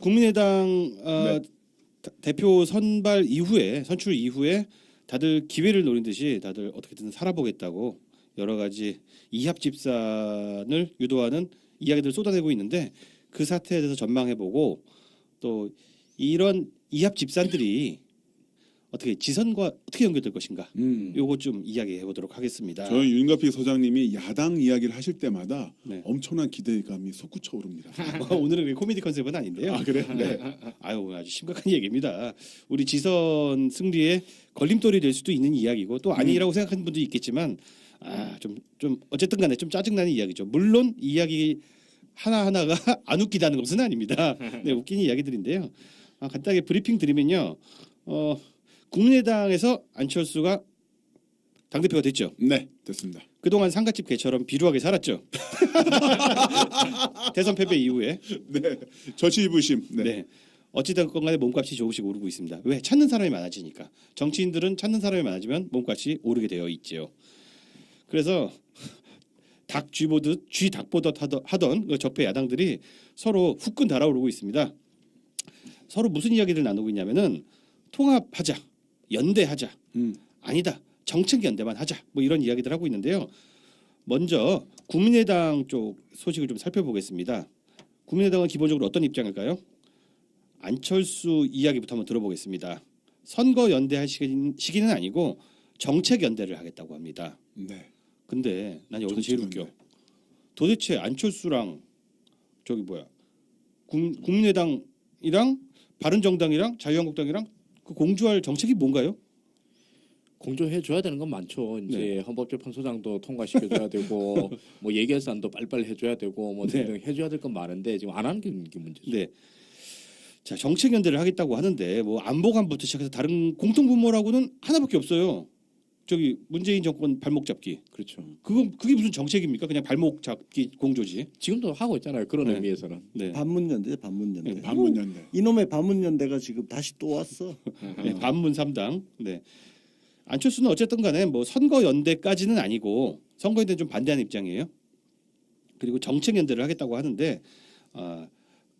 국민의당 대표 선출 이후에 다들 기회를 노린 듯이 다들 어떻게든 살아보겠다고 여러 가지 이합 집산을 유도하는 이야기들을 쏟아내고 있는데 그 사태에 대해서 전망해보고 또 이런 이합 집산들이 어떻게 지선과 어떻게 연결될 것인가 요거 좀 이야기해 보도록 하겠습니다. 저는 윤가피 소장님이 야당 이야기를 하실 때마다 네. 엄청난 기대감이 솟구쳐 오릅니다. 오늘은 코미디 컨셉은 아닌데요. 아 그래? 네. 아유 아주 심각한 얘기입니다. 우리 지선 승리에 걸림돌이 될 수도 있는 이야기고 또 아니라고 생각하는 분도 있겠지만 좀 어쨌든간에 좀 짜증나는 이야기죠. 물론 이야기 하나하나가 안 웃기다는 것은 아닙니다. 네, 웃기는 이야기들인데요. 간단하게 브리핑 드리면요. 국민의당에서 안철수가 당대표가 됐죠. 네, 됐습니다. 그동안 상갓집 개처럼 비루하게 살았죠. 대선 패배 이후에. 네, 저치부심. 네. 네. 어찌됐건 간에 몸값이 조금씩 오르고 있습니다. 왜? 찾는 사람이 많아지니까. 정치인들은 찾는 사람이 많아지면 몸값이 오르게 되어 있죠. 그래서 닭 쥐 보듯 쥐 닭 보듯 하던 그 적폐 야당들이 서로 후끈 달아오르고 있습니다. 서로 무슨 이야기를 나누고 있냐면은 통합하자, 연대하자, 아니다 정책 연대만 하자 뭐 이런 이야기들 하고 있는데요. 먼저 국민의당 쪽 소식을 좀 살펴보겠습니다. 국민의당은 기본적으로 어떤 입장일까요? 안철수 이야기부터 한번 들어보겠습니다. 선거 연대할 시기는 아니고 정책 연대를 하겠다고 합니다. 네. 근데 난 여기서 제일 웃겨. 도대체 안철수랑 국민의당이랑 바른정당이랑 자유한국당이랑 그 공조할 정책이 뭔가요? 공조해줘야 되는 건 많죠. 이제 네. 헌법재판소장도 통과시켜줘야 되고 뭐 예결산도 빨리빨리 해줘야 되고 뭐 네. 등등 해줘야 될 건 많은데 지금 안 하는 게 문제죠. 네. 자 정책 연대를 하겠다고 하는데 뭐 안보관부터 시작해서 다른 공통분모라고는 하나밖에 없어요. 저기 문재인 정권 발목 잡기. 그렇죠. 그게 무슨 정책입니까? 그냥 발목 잡기 공조지. 지금도 하고 있잖아요. 그런 네. 의미에서는. 네. 반문연대, 반문연대. 네, 반문연대. 이놈의 반문연대가 지금 다시 또 왔어. 네, 반문 3당. 네. 안철수는 어쨌든 간에 뭐 선거 연대까지는 아니고 선거 연대는 좀 반대하는 입장이에요. 그리고 정책 연대를 하겠다고 하는데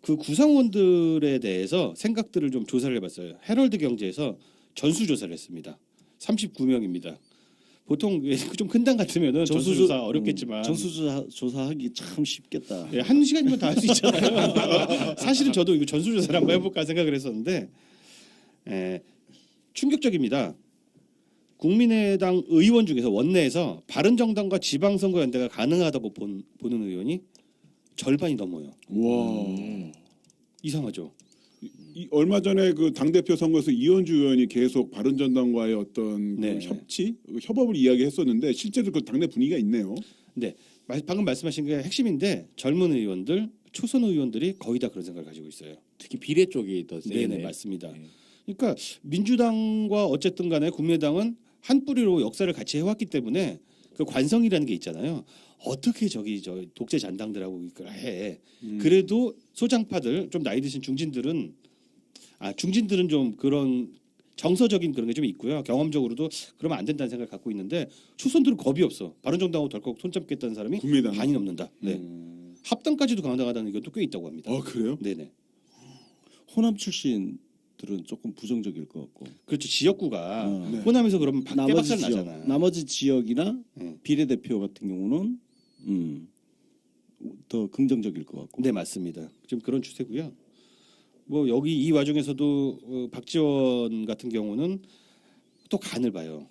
그 구성원들에 대해서 생각들을 좀 조사를 해봤어요. 헤럴드 경제에서 전수조사를 했습니다. 39명입니다. 보통 좀 큰 당 같으면은 전수조사 어렵겠지만 전수조사하기 참 쉽겠다. 네, 한 시간이면 다 할 수 있잖아요. 사실은 저도 이거 전수조사를 한번 해볼까 생각을 했었는데 충격적입니다. 국민의당 의원 중에서 원내에서 바른정당과 지방선거연대가 가능하다고 보는 의원이 절반이 넘어요. 와. 이상하죠. 얼마 전에 그 당대표 선거에서 이현주 의원이 계속 바른정당과의 어떤 네. 그 협업을 이야기했었는데 실제로 그 당내 분위기가 있네요. 네, 방금 말씀하신 게 핵심인데 젊은 의원들, 초선 의원들이 거의 다 그런 생각을 가지고 있어요. 특히 비례 쪽이 더 세네. 네네 맞습니다. 네. 그러니까 민주당과 어쨌든 간에 국민의당은 한 뿌리로 역사를 같이 해왔기 때문에 그 관성이라는 게 있잖아요. 어떻게 저 독재 잔당들하고 이걸 해. 그래도 소장파들 좀 나이 드신 중진들은 좀 그런 정서적인 그런 게 좀 있고요. 경험적으로도 그러면 안 된다는 생각을 갖고 있는데 초선들은 겁이 없어. 바른정당하고 덜컥 손잡겠다는 사람이 국민의당 반이 넘는다. 네. 합당까지도 강당하다는 의견도 꽤 있다고 합니다. 그래요? 네네. 호남 출신들은 조금 부정적일 것 같고. 그렇죠. 지역구가 네. 호남에서 그러면 박대박살 나잖아. 나머지 지역이나 네. 비례대표 같은 경우는 더 긍정적일 것 같고. 네 맞습니다. 지금 그런 추세고요. 뭐 여기 이 와중에서도 박지원 같은 경우는 또 간을 봐요.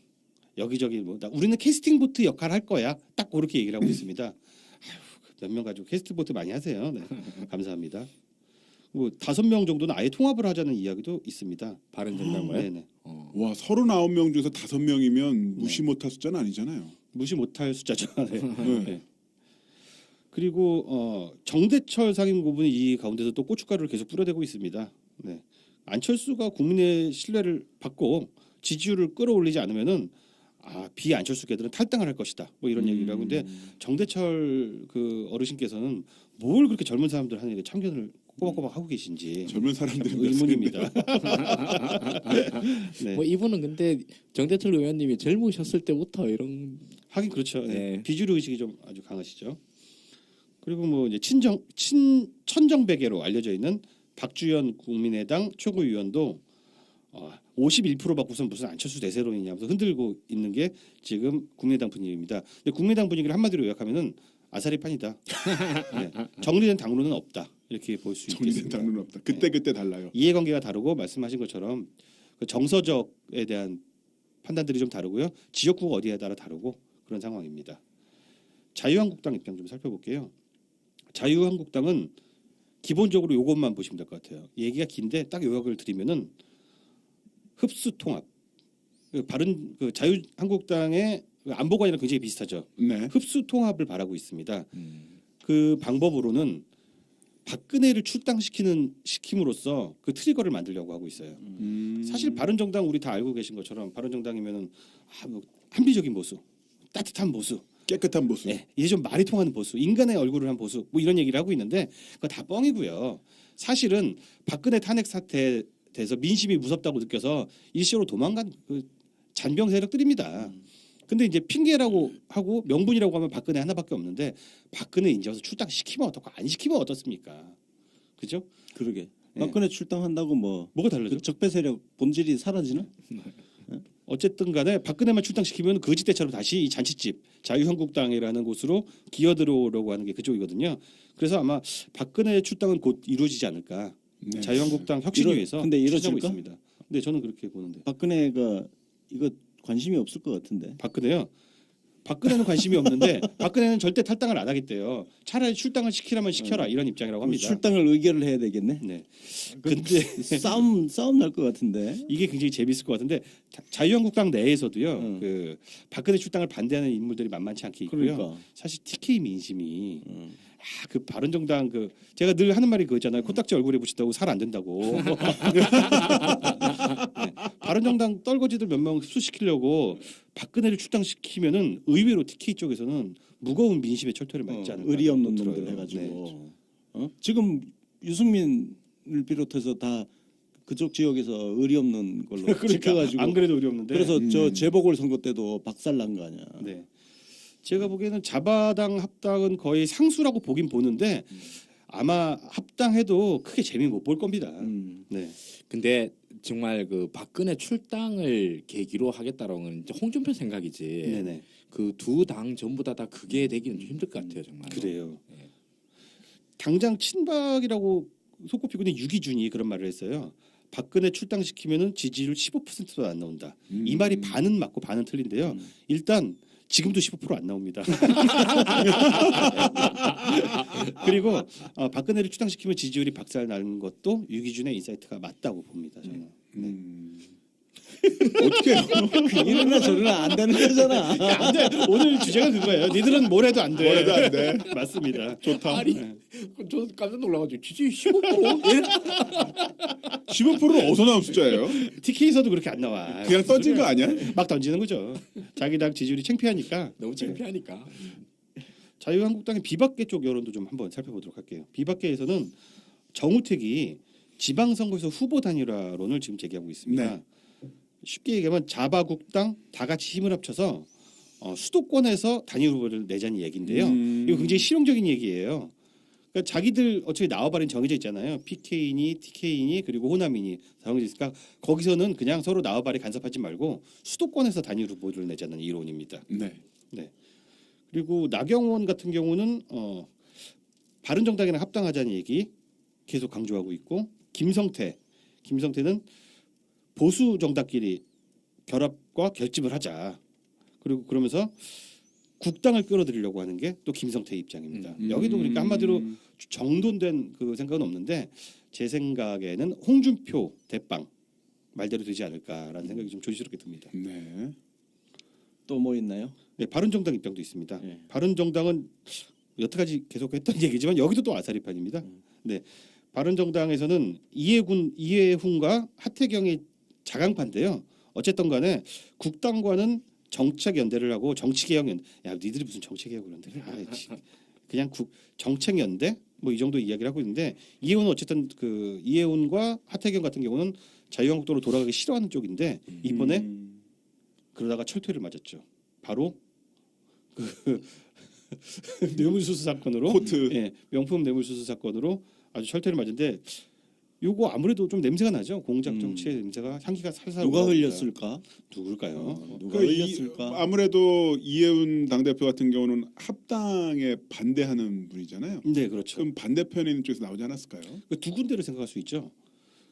여기저기 우리는 캐스팅 보트 역할 할 거야. 딱 그렇게 얘기를 하고 있습니다. 몇 명 가지고 캐스팅 보트 많이 하세요. 네. 감사합니다. 뭐 5명 정도는 아예 통합을 하자는 이야기도 있습니다. 바른정당과요? 네네. 와 39명 중에서 5명이면 무시 못할 숫자는 아니잖아요. 무시 못할 숫자죠. 네. 네. 네. 그리고 정대철 상임고문이 이 가운데서 또 고춧가루를 계속 뿌려대고 있습니다. 네. 안철수가 국민의 신뢰를 받고 지지율을 끌어올리지 않으면은 비안철수계들은 탈당을 할 것이다. 뭐 이런 얘기를 하고 있는데 정대철 그 어르신께서는 뭘 그렇게 젊은 사람들 하는 게 참견을 꼬박꼬박 하고 계신지 젊은 사람들이 의문입니다. 네. 뭐 이분은 근데 정대철 의원님이 젊으셨을 때부터 이런 하긴 그렇죠. 네. 네. 비주류 의식이 좀 아주 강하시죠. 그리고 뭐 이제 천정배계로 알려져 있는 박주현 국민의당 최고위원도 51% 받고선 무슨 안철수 대세론이냐면서 흔들고 있는 게 지금 국민의당 분위기입니다. 근데 국민의당 분위기를 한마디로 요약하면은 아사리판이다. 네. 정리된 당론은 없다. 이렇게 볼 수 정리된 있겠습니다. 당론은 없다. 그때 달라요. 이해관계가 다르고 말씀하신 것처럼 그 정서적에 대한 판단들이 좀 다르고요. 지역구가 어디에 따라 다르고 그런 상황입니다. 자유한국당 입장 좀 살펴볼게요. 자유한국당은 기본적으로 이것만 보시면 될 것 같아요. 얘기가 긴데 딱 요약을 드리면은 흡수 통합. 그 자유한국당의 안보관이랑 굉장히 비슷하죠. 네. 흡수 통합을 바라고 있습니다. 그 방법으로는 박근혜를 출당시킴으로써 그 트리거를 만들려고 하고 있어요. 사실 바른정당 우리 다 알고 계신 것처럼 바른정당이면은 뭐 합리적인 보수, 따뜻한 보수, 깨끗한 보수. 네, 이제 좀 말이 통하는 보수, 인간의 얼굴을 한 보수, 뭐 이런 얘기를 하고 있는데 그거 다 뻥이고요. 사실은 박근혜 탄핵 사태에 대해서 민심이 무섭다고 느껴서 일시로 도망간 그 잔병 세력들입니다. 근데 이제 핑계라고 하고 명분이라고 하면 박근혜 하나밖에 없는데 박근혜 이제 와서 출당시키면 어떻고 안 시키면 어떻습니까? 그죠? 그러게. 네. 박근혜 출당한다고 뭐가 다르죠? 그 적폐 세력 본질이 사라지나? 어쨌든 간에 박근혜만 출당시키면 거지 때처럼 다시 이 잔치집 자유한국당이라는 곳으로 기어들어오려고 하는 게 그쪽이거든요. 그래서 아마 박근혜 출당은 곧 이루어지지 않을까. 네. 자유한국당 혁신을 위해서 근데 추진하고 이루어질까? 있습니다. 근데 저는 그렇게 보는데 박근혜가 이거 관심이 없을 것 같은데. 박근혜는 관심이 없는데 박근혜는 절대 탈당을 안 하겠대요. 차라리 출당을 시키라면 시켜라 이런 입장이라고 합니다. 출당을 의결을 해야 되겠네. 네. 근데 싸움 날 것 같은데. 이게 굉장히 재밌을 것 같은데 자유한국당 내에서도요. 응. 그 박근혜 출당을 반대하는 인물들이 만만치 않게 있고요. 그러니까. 사실 TK 민심이 그 바른정당 그 제가 늘 하는 말이 그거잖아요. 코딱지 얼굴에 붙인다고 살 안 된다고. 네. 바른정당 떨거지들 몇 명 흡수시키려고 박근혜를 출당시키면은 의외로 TK 쪽에서는 무거운 민심의 철퇴를 맞지 않을까. 의리 없는 들어요. 놈들 해가지고. 네. 지금 유승민을 비롯해서 다 그쪽 지역에서 의리 없는 걸로 지켜가지고. 안 그래도 의리 없는데. 그래서 저 재보궐 선거 때도 박살난 거 아니야. 네. 제가 보기에는 자바당 합당은 거의 상수라고 보긴 보는데 아마 합당해도 크게 재미 못 볼 겁니다. 네. 근데 정말 그 박근혜 출당을 계기로 하겠다라는 건 이제 홍준표 생각이지. 네네. 그 두 당 전부 다 그게 되기는 좀 힘들 것 같아요, 정말. 그래요. 네. 당장 친박이라고 손꼽히고는 유기준이 그런 말을 했어요. 박근혜 출당시키면은 지지율 15%도 안 나온다. 이 말이 반은 맞고 반은 틀린데요. 일단 지금도 15%안 나옵니다. 그리고 박근혜를 출당시키면 지지율이 박살 나는 것도 유기준의 인사이트가 맞다고 봅니다. 저는. 네. 어떻게 해요? 이러나 저러나 안 되는 거잖아. 안 돼. 오늘 주제가 그거예요. 니들은 뭘 해도 안 돼. 뭘 해도 안 돼. 맞습니다. 좋다. 아니, 네. 저 깜짝 놀라가지고 지지 15%? 15%는 어디서 나온 숫자예요? TK에서도 그렇게 안 나와. 그냥 던진 거 아니야? 막 던지는 거죠. 자기 당 지지율이 창피하니까. 너무 창피하니까. 자유한국당의 비박계 쪽 여론도 좀 한번 살펴보도록 할게요. 비박계에서는 정우택이 지방선거에서 후보 단일화론을 지금 제기하고 있습니다. 네. 쉽게 얘기하면 자바국당 다 같이 힘을 합쳐서 수도권에서 단일 후보를 내자는 얘기인데요. 이거 굉장히 실용적인 얘기예요. 그러니까 자기들 어차피 나와버린 정해져 있잖아요. PK인이, TK인이 그리고 호남인이 정해져 있으니까 거기서는 그냥 서로 나와바리 간섭하지 말고 수도권에서 단일 후보를 내자는 이론입니다. 네. 네. 그리고 나경원 같은 경우는 바른정당이랑 합당하자는 얘기 계속 강조하고 있고 김성태는 보수 정당끼리 결합과 결집을 하자. 그리고 그러면서 국당을 끌어들이려고 하는 게 또 김성태 입장입니다. 여기도 그러니까 한마디로 정돈된 그 생각은 없는데 제 생각에는 홍준표 대빵 말대로 되지 않을까라는 생각이 좀 조심스럽게 듭니다. 네. 또 뭐 있나요? 네, 바른정당 입장도 있습니다. 네. 바른정당은 여태까지 계속 했던 얘기지만 여기도 또 아사리판입니다. 네, 바른정당에서는 이해훈과 하태경이 자강파인데요. 어쨌든 간에 국당과는 정책 연대를 하고 정치개혁 연대. 야, 니들이 무슨 정치개혁을 연대? 그냥 정책 연대 뭐 이 정도 이야기를 하고 있는데 이해훈은 어쨌든 그 이해훈과 하태경 같은 경우는 자유한국당으로 돌아가기 싫어하는 쪽인데 이번에 그러다가 철퇴를 맞았죠. 바로 그 뇌물수수 사건으로 코트. 예, 명품 뇌물수수 사건으로 아주 철퇴를 맞은데 요거 아무래도 좀 냄새가 나죠. 공작 정치의 냄새가 향기가 살살 누가 올라옵니다. 흘렸을까? 누굴까요? 누가 그 흘렸을까? 아무래도 이해운 당대표 같은 경우는 합당에 반대하는 분이잖아요. 네, 그렇죠. 그럼 반대편에 있는 쪽에서 나오지 않았을까요? 그 두 군데를 생각할 수 있죠.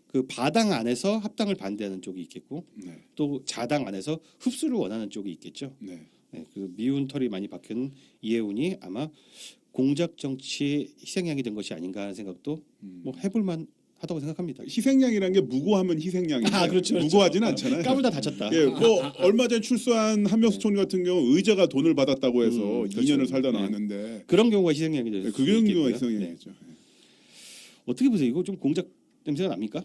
그 바당 안에서 합당을 반대하는 쪽이 있겠고 네, 또 자당 안에서 흡수를 원하는 쪽이 있겠죠. 네. 네, 그 미운 털이 많이 박힌 이해운이 아마 공작 정치의 희생양이 된 것이 아닌가 하는 생각도 뭐 해볼만 하다고 생각합니다. 희생양이라는 게 무고하면 희생양인데 그렇죠, 그렇죠. 무고하지는 않잖아요. 까불다 다쳤다. 예, 뭐 얼마 전에 출소한 한명수 총리 같은 경우 의자가 돈을 받았다고 해서 그렇죠. 2년을 살다 네. 나왔는데 그런 경우가 희생양이 될 수 그 경우가 있겠고요. 네. 희생양이죠. 어떻게 보세요? 이거 좀 공작 냄새가 납니까?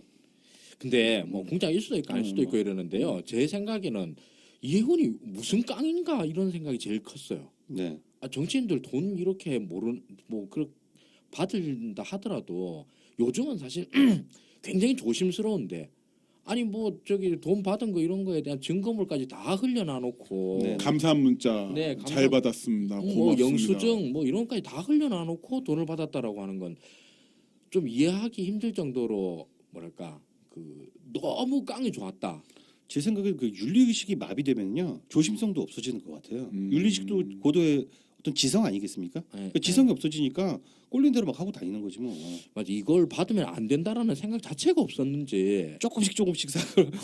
근데 뭐 공작일 수도 있고 아닐 수도 있고 이러는데요. 제 생각에는 이해훈이 무슨 깡인가 이런 생각이 제일 컸어요. 네. 정치인들 돈 이렇게 받는다 하더라도 요즘은 사실 굉장히 조심스러운데 아니 뭐 저기 돈 받은 거 이런 거에 대한 증거물까지 다 흘려놔놓고 네. 감사 문자 네, 감사- 잘 받았습니다. 뭐 고맙습니다. 영수증 뭐 이런 것까지 다 흘려놔놓고 돈을 받았다라고 하는 건 좀 이해하기 힘들 정도로 뭐랄까 그 너무 깡이 좋았다. 제 생각에 그 윤리의식이 마비되면요 조심성도 없어지는 것 같아요. 윤리의식도 고도의 어떤 지성 아니겠습니까? 네, 그 지성이 없어지니까 꼴린 대로 막 하고 다니는 거지 뭐. 맞아 이걸 받으면 안 된다라는 생각 자체가 없었는지 조금씩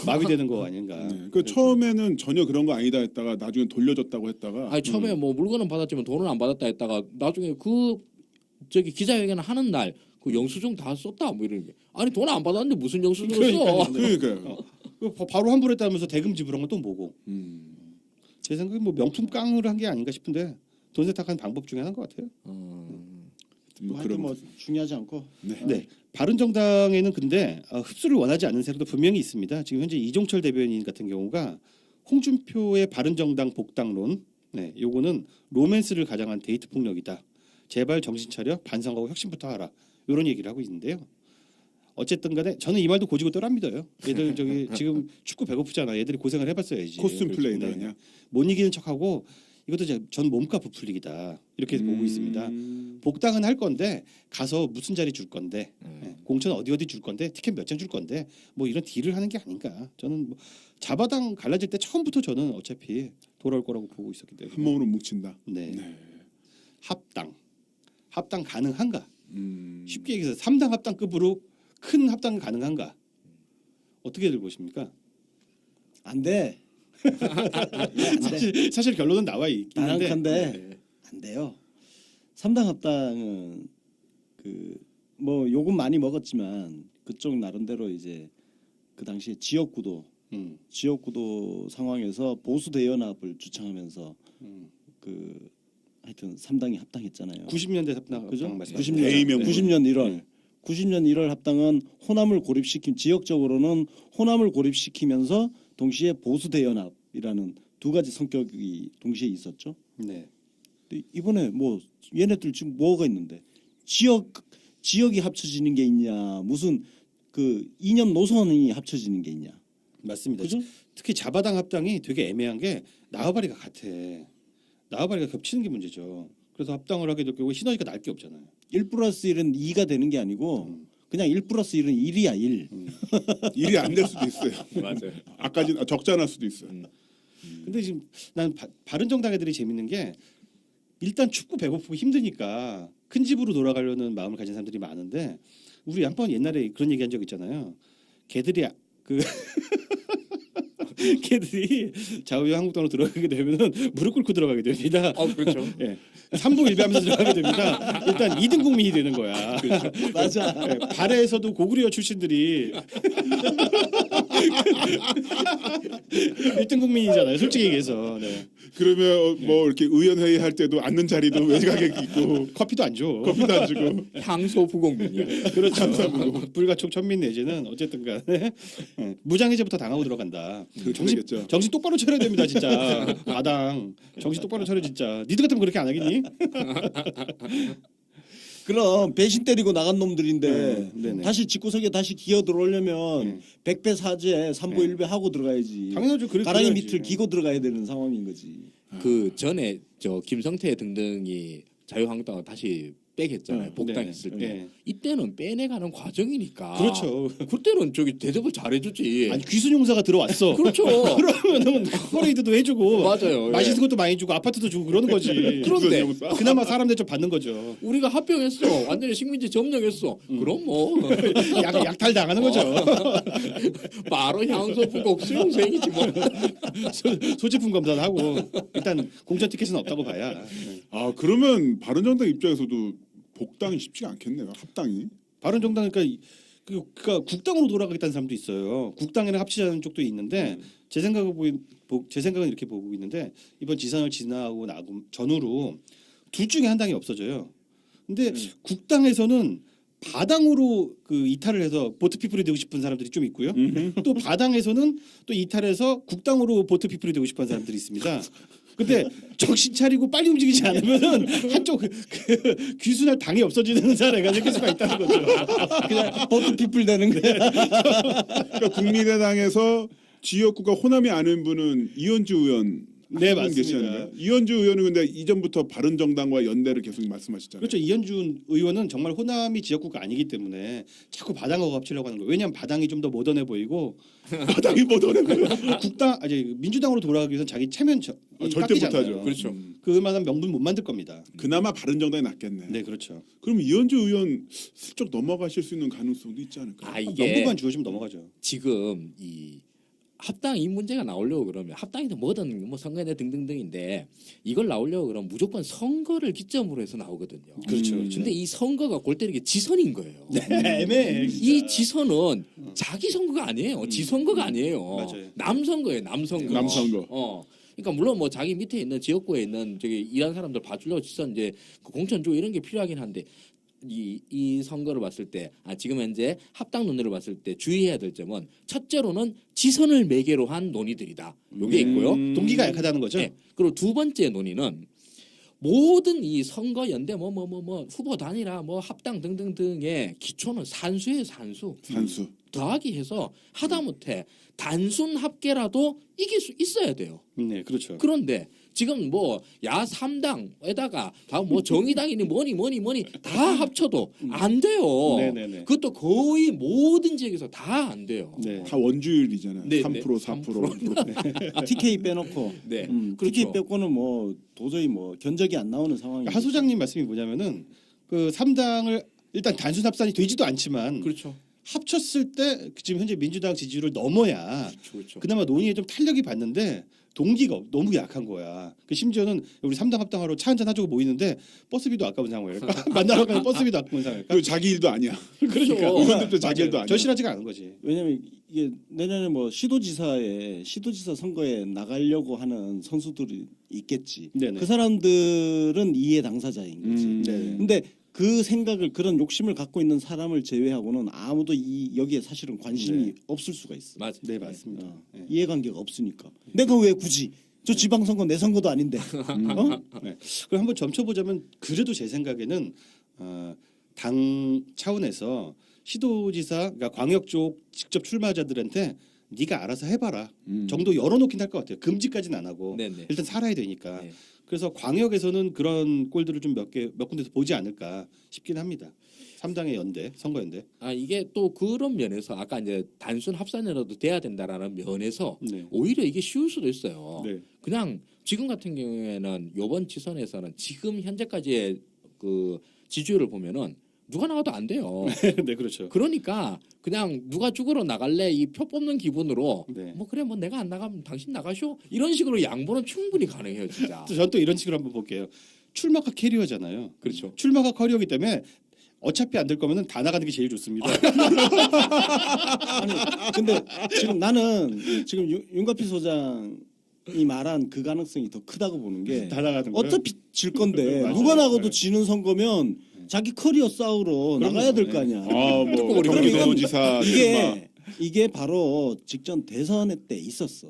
마비되는 거 아닌가. 네. 그 처음에는 전혀 그런 거 아니다 했다가 나중에 돌려줬다고 했다가 아니 처음에 뭐 물건은 받았지만 돈은 안 받았다 했다가 나중에 그 저기 기자회견 하는 날 그 영수증 다 썼다 뭐 이런 게 아니 돈 안 받았는데 무슨 영수증을 써? 그러니까요. 바로 환불했다면서 대금 지불한 건 또 뭐고? 음. 제 생각에 뭐 명품 깡을 한 게 아닌가 싶은데 돈 세탁하는 방법 중에 하나인 것 같아요. 뭐 하여튼 그런 뭐 중요하지 않고 네. 바른정당에는 근데 흡수를 원하지 않는 세력도 분명히 있습니다. 지금 현재 이종철 대변인 같은 경우가 홍준표의 바른정당 복당론, 네, 요거는 로맨스를 가장한 데이트 폭력이다. 제발 정신 차려 반성하고 혁신부터 하라. 이런 얘기를 하고 있는데요. 어쨌든 간에 저는 이 말도 고지고 떠랍니다요. 얘들 저기 지금 축구 배고프잖아. 얘들이 고생을 해봤어야지. 코스튬 플레이다 네. 그냥. 못 이기는 척하고 이것도 전 몸값 부풀리기다. 이렇게 보고 있습니다. 복당은 할 건데 가서 무슨 자리 줄 건데 네, 공천 어디 줄 건데 티켓 몇 장 줄 건데 뭐 이런 딜을 하는 게 아닌가. 저는 뭐 자바당 갈라질 때 처음부터 저는 어차피 돌아올 거라고 보고 있었기 때문에. 한 몸으로 뭉친다. 네. 네. 합당 가능한가? 음. 쉽게 얘기해서 3당 합당급으로 큰 합당은 가능한가? 어떻게들 보십니까? 안 돼. 사실 결론은 나와 있는데 나랑한데 안 돼요. 3당 합당은 그 뭐 욕은 많이 먹었지만 그쪽 나름대로 이제 그 당시에 지역구도 상황에서 보수 대연합을 주창하면서 그 하여튼 3당이 합당했잖아요. 90년대 합당 그죠? 말씀하시죠? 90년, A명. 90년 1월. 네. 90년 1월 합당은 호남을 고립시킨 지역적으로는 호남을 고립시키면서 동시에 보수 대연합이라는 두 가지 성격이 동시에 있었죠. 네. 근데 이번에 뭐 얘네들 지금 뭐가 있는데 지역이 합쳐지는 게 있냐 무슨 그 이념 노선이 합쳐지는 게 있냐. 맞습니다. 그죠? 특히 자바당 합당이 되게 애매한 게 나와바리가 같아. 나와바리가 겹치는 게 문제죠. 그래서 합당을 하게 될 경우 시너지가 날 게 없잖아요. 1+1은 2가 되는 게 아니고 그냥 1+1은 1이야 1. 일이 안 될 수도 있어요. 맞아요. 아까진 적자 날 수도 있어요. 근데 지금 난 바른정당 애들이 재밌는 게 일단 춥고 배고프고 힘드니까 큰 집으로 돌아가려는 마음을 가진 사람들이 많은데 우리 양반 옛날에 그런 얘기한 적 있잖아요. 걔들이 걔들이 자유한국당으로 들어가게 되면은 무릎 꿇고 들어가게 됩니다. 그렇죠. 예. 3부 1배하면서 들어가게 됩니다. 일단 2등 국민이 되는 거야. 맞아. 예, 발해에서도 고구려 출신들이 1등 국민이잖아요. 솔직히 얘기해서. 네. 그러면 뭐 이렇게 의원 회의 할 때도 앉는 자리도 외곽에 있고 커피도 안 줘. 커피도 안 주고 향소 부공민이야. 그렇죠. 불가촉 천민 내지는 어쨌든 간에 예, 무장해제부터 당하고 들어간다. 그러겠죠. 정신 똑바로 차려야 됩니다, 진짜. 마당 정신 똑바로 차려 진짜. 니들 같으면 그렇게 안 하겠니? 그럼 배신 때리고 나간 놈들인데 네네. 다시 집구석에 다시 기어 들어오려면 100배 사죄 3부 1배 하고 들어가야지. 당연하죠. 가랑이 그래야지. 밑을 기고 들어가야 되는 상황인 거지. 그 전에 저 김성태 등등이 자유한국당을 다시 백했잖아요. 네. 복당했을 때. 네. 이때는 빼내가는 과정이니까. 그렇죠. 그때는 저기 대접을 잘해주지. 아니 귀순 용사가 들어왔어. 그렇죠. 그러면은 퍼레이드도 해주고 맞아요. 맛있는 것도 많이 주고 아파트도 주고 그러는 거지. 그런데 용사? 그나마 사람들 좀 받는 거죠. 우리가 합병했어. 완전히 식민지 점령했어. 그럼 뭐 약탈 당하는 거죠. 바로 향소부곡 수용생이지 뭐. 소지품 검사도 하고 일단 공천 티켓은 없다고 봐야. 아 그러면 바른정당 입장에서도 복당이 쉽지가 않겠네요. 합당이. 바른정당 그러니까 국당으로 돌아가겠다는 사람도 있어요. 국당에는 합치자는 쪽도 있는데 제 생각은 이렇게 보고 있는데 이번 지선을 지나고 나고 전후로 둘 중에 한 당이 없어져요. 근데 국당에서는 바당으로 그 이탈을 해서 보트피플이 되고 싶은 사람들이 좀 있고요. 또 바당에서는 또 이탈해서 국당으로 보트피플이 되고 싶은 사람들이 있습니다. 근데 정신 차리고 빨리 움직이지 않으면은 한쪽 귀순할 당이 없어지는 사례가 생길 수가 있다는 거죠. 그냥 보트 피플 되는 거야. 그러니까 국민의당에서 지역구가 호남이 아닌 분은 이현주 의원 네, 한 분 맞습니다. 계시는데 이현주 의원은 근데 이전부터 바른정당과 연대를 계속 말씀하시잖아요. 그렇죠. 이현준 의원은 정말 호남이 지역구가 아니기 때문에 자꾸 바당하고 합치려고 하는 거예요. 왜냐하면 바당이 좀 더 모던해 보이고 바당이 못하는 거예요. 민주당으로 돌아가기 위해서 자기 체면 절대 못하죠. 그렇죠. 그만한 명분 못 만들 겁니다. 그나마 바른정당이 낫겠네. 네, 그렇죠. 그럼 이현주 의원 슬쩍 넘어가실 수 있는 가능성도 있지 않을까요? 아 이게 명분만 주어지면 넘어가죠. 지금 이 합당 이 문제가 나오려고 그러면 합당이든 뭐든 뭐 선거에 등등등인데 이걸 나오려고 그러면 무조건 선거를 기점으로 해서 나오거든요. 그렇죠. 근데 이 선거가 골 때리게 지선인 거예요. 애매해. 이 지선은 자기 선거가 아니에요. 지 선거가 아니에요. 맞아요. 남 선거예요. 남 선거. 남 선거. 그러니까 물론 뭐 자기 밑에 있는 지역구에 있는 저기 일하는 사람들 봐주려고 지선 이제 그 공천주 이런 게 필요하긴 한데 이 선거를 봤을 때 지금 현재 합당 논의를 봤을 때 주의해야 될 점은 첫째로는 지선을 매개로 한 논의들이다. 요게 있고요. 동기가 약하다는 거죠. 네. 그리고 두 번째 논의는 모든 이 선거 연대 뭐 후보 단일화 뭐 합당 등등등의 기초는 산수예요. 산수. 산수. 더하기 해서 하다못해 단순 합계라도 이길 수 있어야 돼요. 네, 그렇죠. 그런데 지금 뭐 야 3당에다가 뭐 정의당이니 뭐니 다 합쳐도 안 돼요. 네네네. 그것도 거의 모든 지역에서 다 안 돼요. 네. 다 원주율이잖아요. 네, 3% 네. 4%. TK 빼놓고 네. TK 그렇죠. 빼고는 뭐 도저히 뭐 견적이 안 나오는 상황이. 하 소장님 말씀이 뭐냐면은 그 3당을 일단 단순 합산이 되지도 않지만 그렇죠. 합쳤을 때 지금 현재 민주당 지지율을 넘어야 그렇죠. 그나마 논의에 좀 탄력이 받는데 동기가 너무 약한 거야. 그 심지어는 우리 3당 합당하러 차 한잔 하자고 모이는데 버스비도 아까운 상황일까? 만나러 가는 버스비도 아까운 상황일까? 그리고 자기 일도 아니야. 그러니까 의원들도 자기 일도 아니야. 절실하지가 않은 거지. 왜냐면 이게 내년에 뭐 시도지사 선거에 나가려고 하는 선수들이 있겠지. 네네. 그 사람들은 이해 당사자인 거지. 네. 근데 그 생각을 그런 욕심을 갖고 있는 사람을 제외하고는 아무도 여기에 사실은 관심이 네. 없을 수가 있어. 맞아. 네, 맞습니다. 네. 이해관계가 없으니까. 내가 왜 굳이 저 지방선거 내 선거도 아닌데. 네. 그럼 한번 점쳐보자면 그래도 제 생각에는 당 차원에서 시도지사, 그러니까 광역 쪽 직접 출마자들한테 네가 알아서 해봐라 정도 열어놓긴 할 것 같아요. 금지까지는 안 하고 네네. 일단 살아야 되니까. 네. 그래서 광역에서는 그런 꼴들을 좀 몇 군데서 보지 않을까 싶긴 합니다. 3당의 연대, 선거 연대. 이게 또 그런 면에서 아까 이제 단순 합산이라도 돼야 된다라는 면에서 네. 오히려 이게 쉬울 수도 있어요. 네. 그냥 지금 같은 경우에는 이번 지선에서는 지금 현재까지의 그 지지율을 보면은 누가 나와도 안 돼요. 네, 그렇죠. 그러니까 그냥 누가 죽으러 나갈래 이 표 뽑는 기분으로 네. 뭐 그래 뭐 내가 안 나가면 당신 나가쇼 이런 식으로 양보는 충분히 가능해요 진짜. 전 또 이런 식으로 한번 볼게요. 출마가 캐리어잖아요. 그렇죠. 출마가 커리어기 때문에 어차피 안 될 거면은 다 나가는 게 제일 좋습니다. 아니 근데 지금 나는 지금 윤가피 소장이 말한 그 가능성이 더 크다고 보는 게 다 나가는 거예요. 어차피 질 건데 맞아요. 누가 나가도 네. 지는 선거면 자기 커리어 싸우러 그럼요. 나가야 될 거 네. 아니야. 뭐 우리 경기도지사 이게 바로 직전 대선 때 있었어.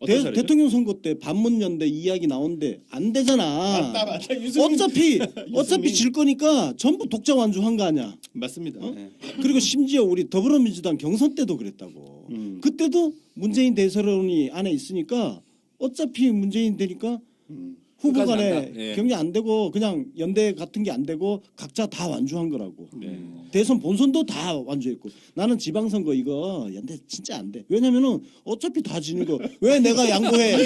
어떤 사례죠? 대통령 선거 때 반문연대 이야기 나오는데 안 되잖아. 맞다. 유승민 어차피 질 거니까 전부 독자 완주한 거 아니야. 맞습니다. 네. 그리고 심지어 우리 더불어민주당 경선 때도 그랬다고. 그때도 문재인 대세론이 안에 있으니까 어차피 문재인 되니까 후보 끝까지 간에 간다. 예. 경쟁 안 되고 그냥 연대 같은 게 안 되고 각자 다 완주한 거라고. 네. 대선 본선도 다 완주했고 나는 지방선거 이거 연대 진짜 안 돼. 왜냐면은 어차피 다 지는 거 왜 내가 양보해?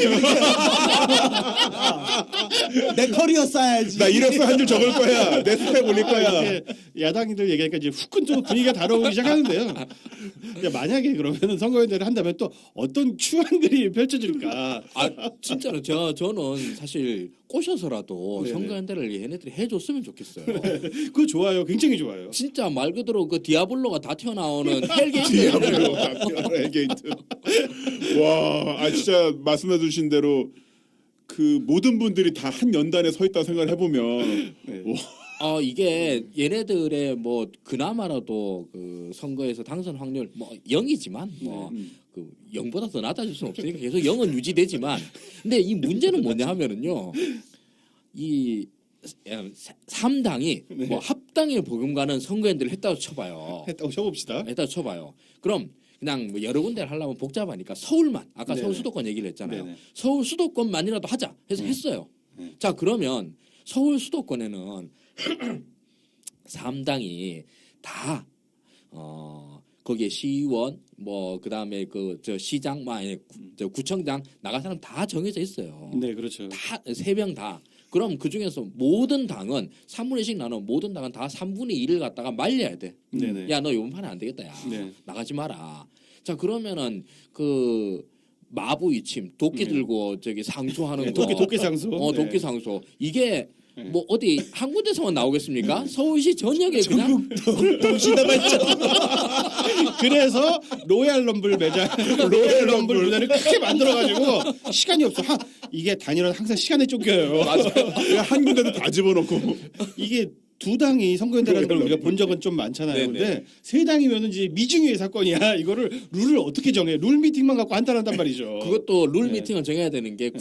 내 커리어 쌓아야지. 나 이력서 한 줄 적을 거야. 내 스펙 올릴 거야. 이렇게 야당들 얘기하니까 이제 후끈 좀 분위기가 다르기 시작하는데요. 그러니까 만약에 그러면 선거연대를 한다면 또 어떤 추앙들이 펼쳐질까? 아 진짜로 저는 사실 꼬셔서라도 네네. 선거연대를 얘네들이 해줬으면 좋겠어요. 그거 좋아요. 굉장히 좋아요. 진짜 말 그대로 그 디아블로가 다 튀어나오는 헬게이트. 헬게이트. 와, 아 진짜 말씀해주신 대로 그 모든 분들이 다 한 연단에 서 있다 생각을 해보면 네. 이게 얘네들의 뭐 그나마라도 그 선거에서 당선 확률 뭐 0이지만 뭐 그 0보다 더 낮아질 수는 없으니까 계속 0은 유지되지만 근데 이 문제는 뭐냐 하면은요. 이 3당이 뭐 합당에 버금가는 선거연대를 했다고 쳐봐요. 했다고 쳐봅시다. 했다고 쳐봐요. 그럼 그냥 뭐 여러 군데를 하려면 복잡하니까 서울만 아까 네네. 서울 수도권 얘기를 했잖아요. 네네. 서울 수도권만이라도 하자 해서 했어요. 자 그러면 서울 수도권에는 3당이 다 거기에 시의원 뭐 그다음에 그 저 시장 저 구청장 나갈 사람 다 정해져 있어요. 네, 그렇죠. 다 3명 다. 그럼 그 중에서 모든 당은 3분의 1씩 나눠 모든 당은 다 3분의 1을 갖다가 말려야 돼. 네네. 야 너 이번 판에 안 되겠다 야 네. 나가지 마라. 자 그러면은 그 마부 이침 도끼 들고 저기 상소하는 네, 거 도끼 상소. 도끼 네. 상소 이게 네. 뭐 어디 한 군데서만 나오겠습니까? 서울시 전역에 그냥 동시다발적. 그래서 로얄 럼블 매장, 로얄 럼블 무대를 크게 만들어가지고 시간이 없어. 이게 단일화는 항상 시간에 쫓겨요. 그냥 한 군데도 다 집어넣고 이게 두 당이 선거연대라는 걸 우리가 본 적은 좀 많잖아요. 네네. 근데 세 당이면은 이제 미중의 사건이야. 이거를 룰을 어떻게 정해? 룰 미팅만 갖고 한탄한단 말이죠. 그것도 룰 네. 미팅을 정해야 되는 게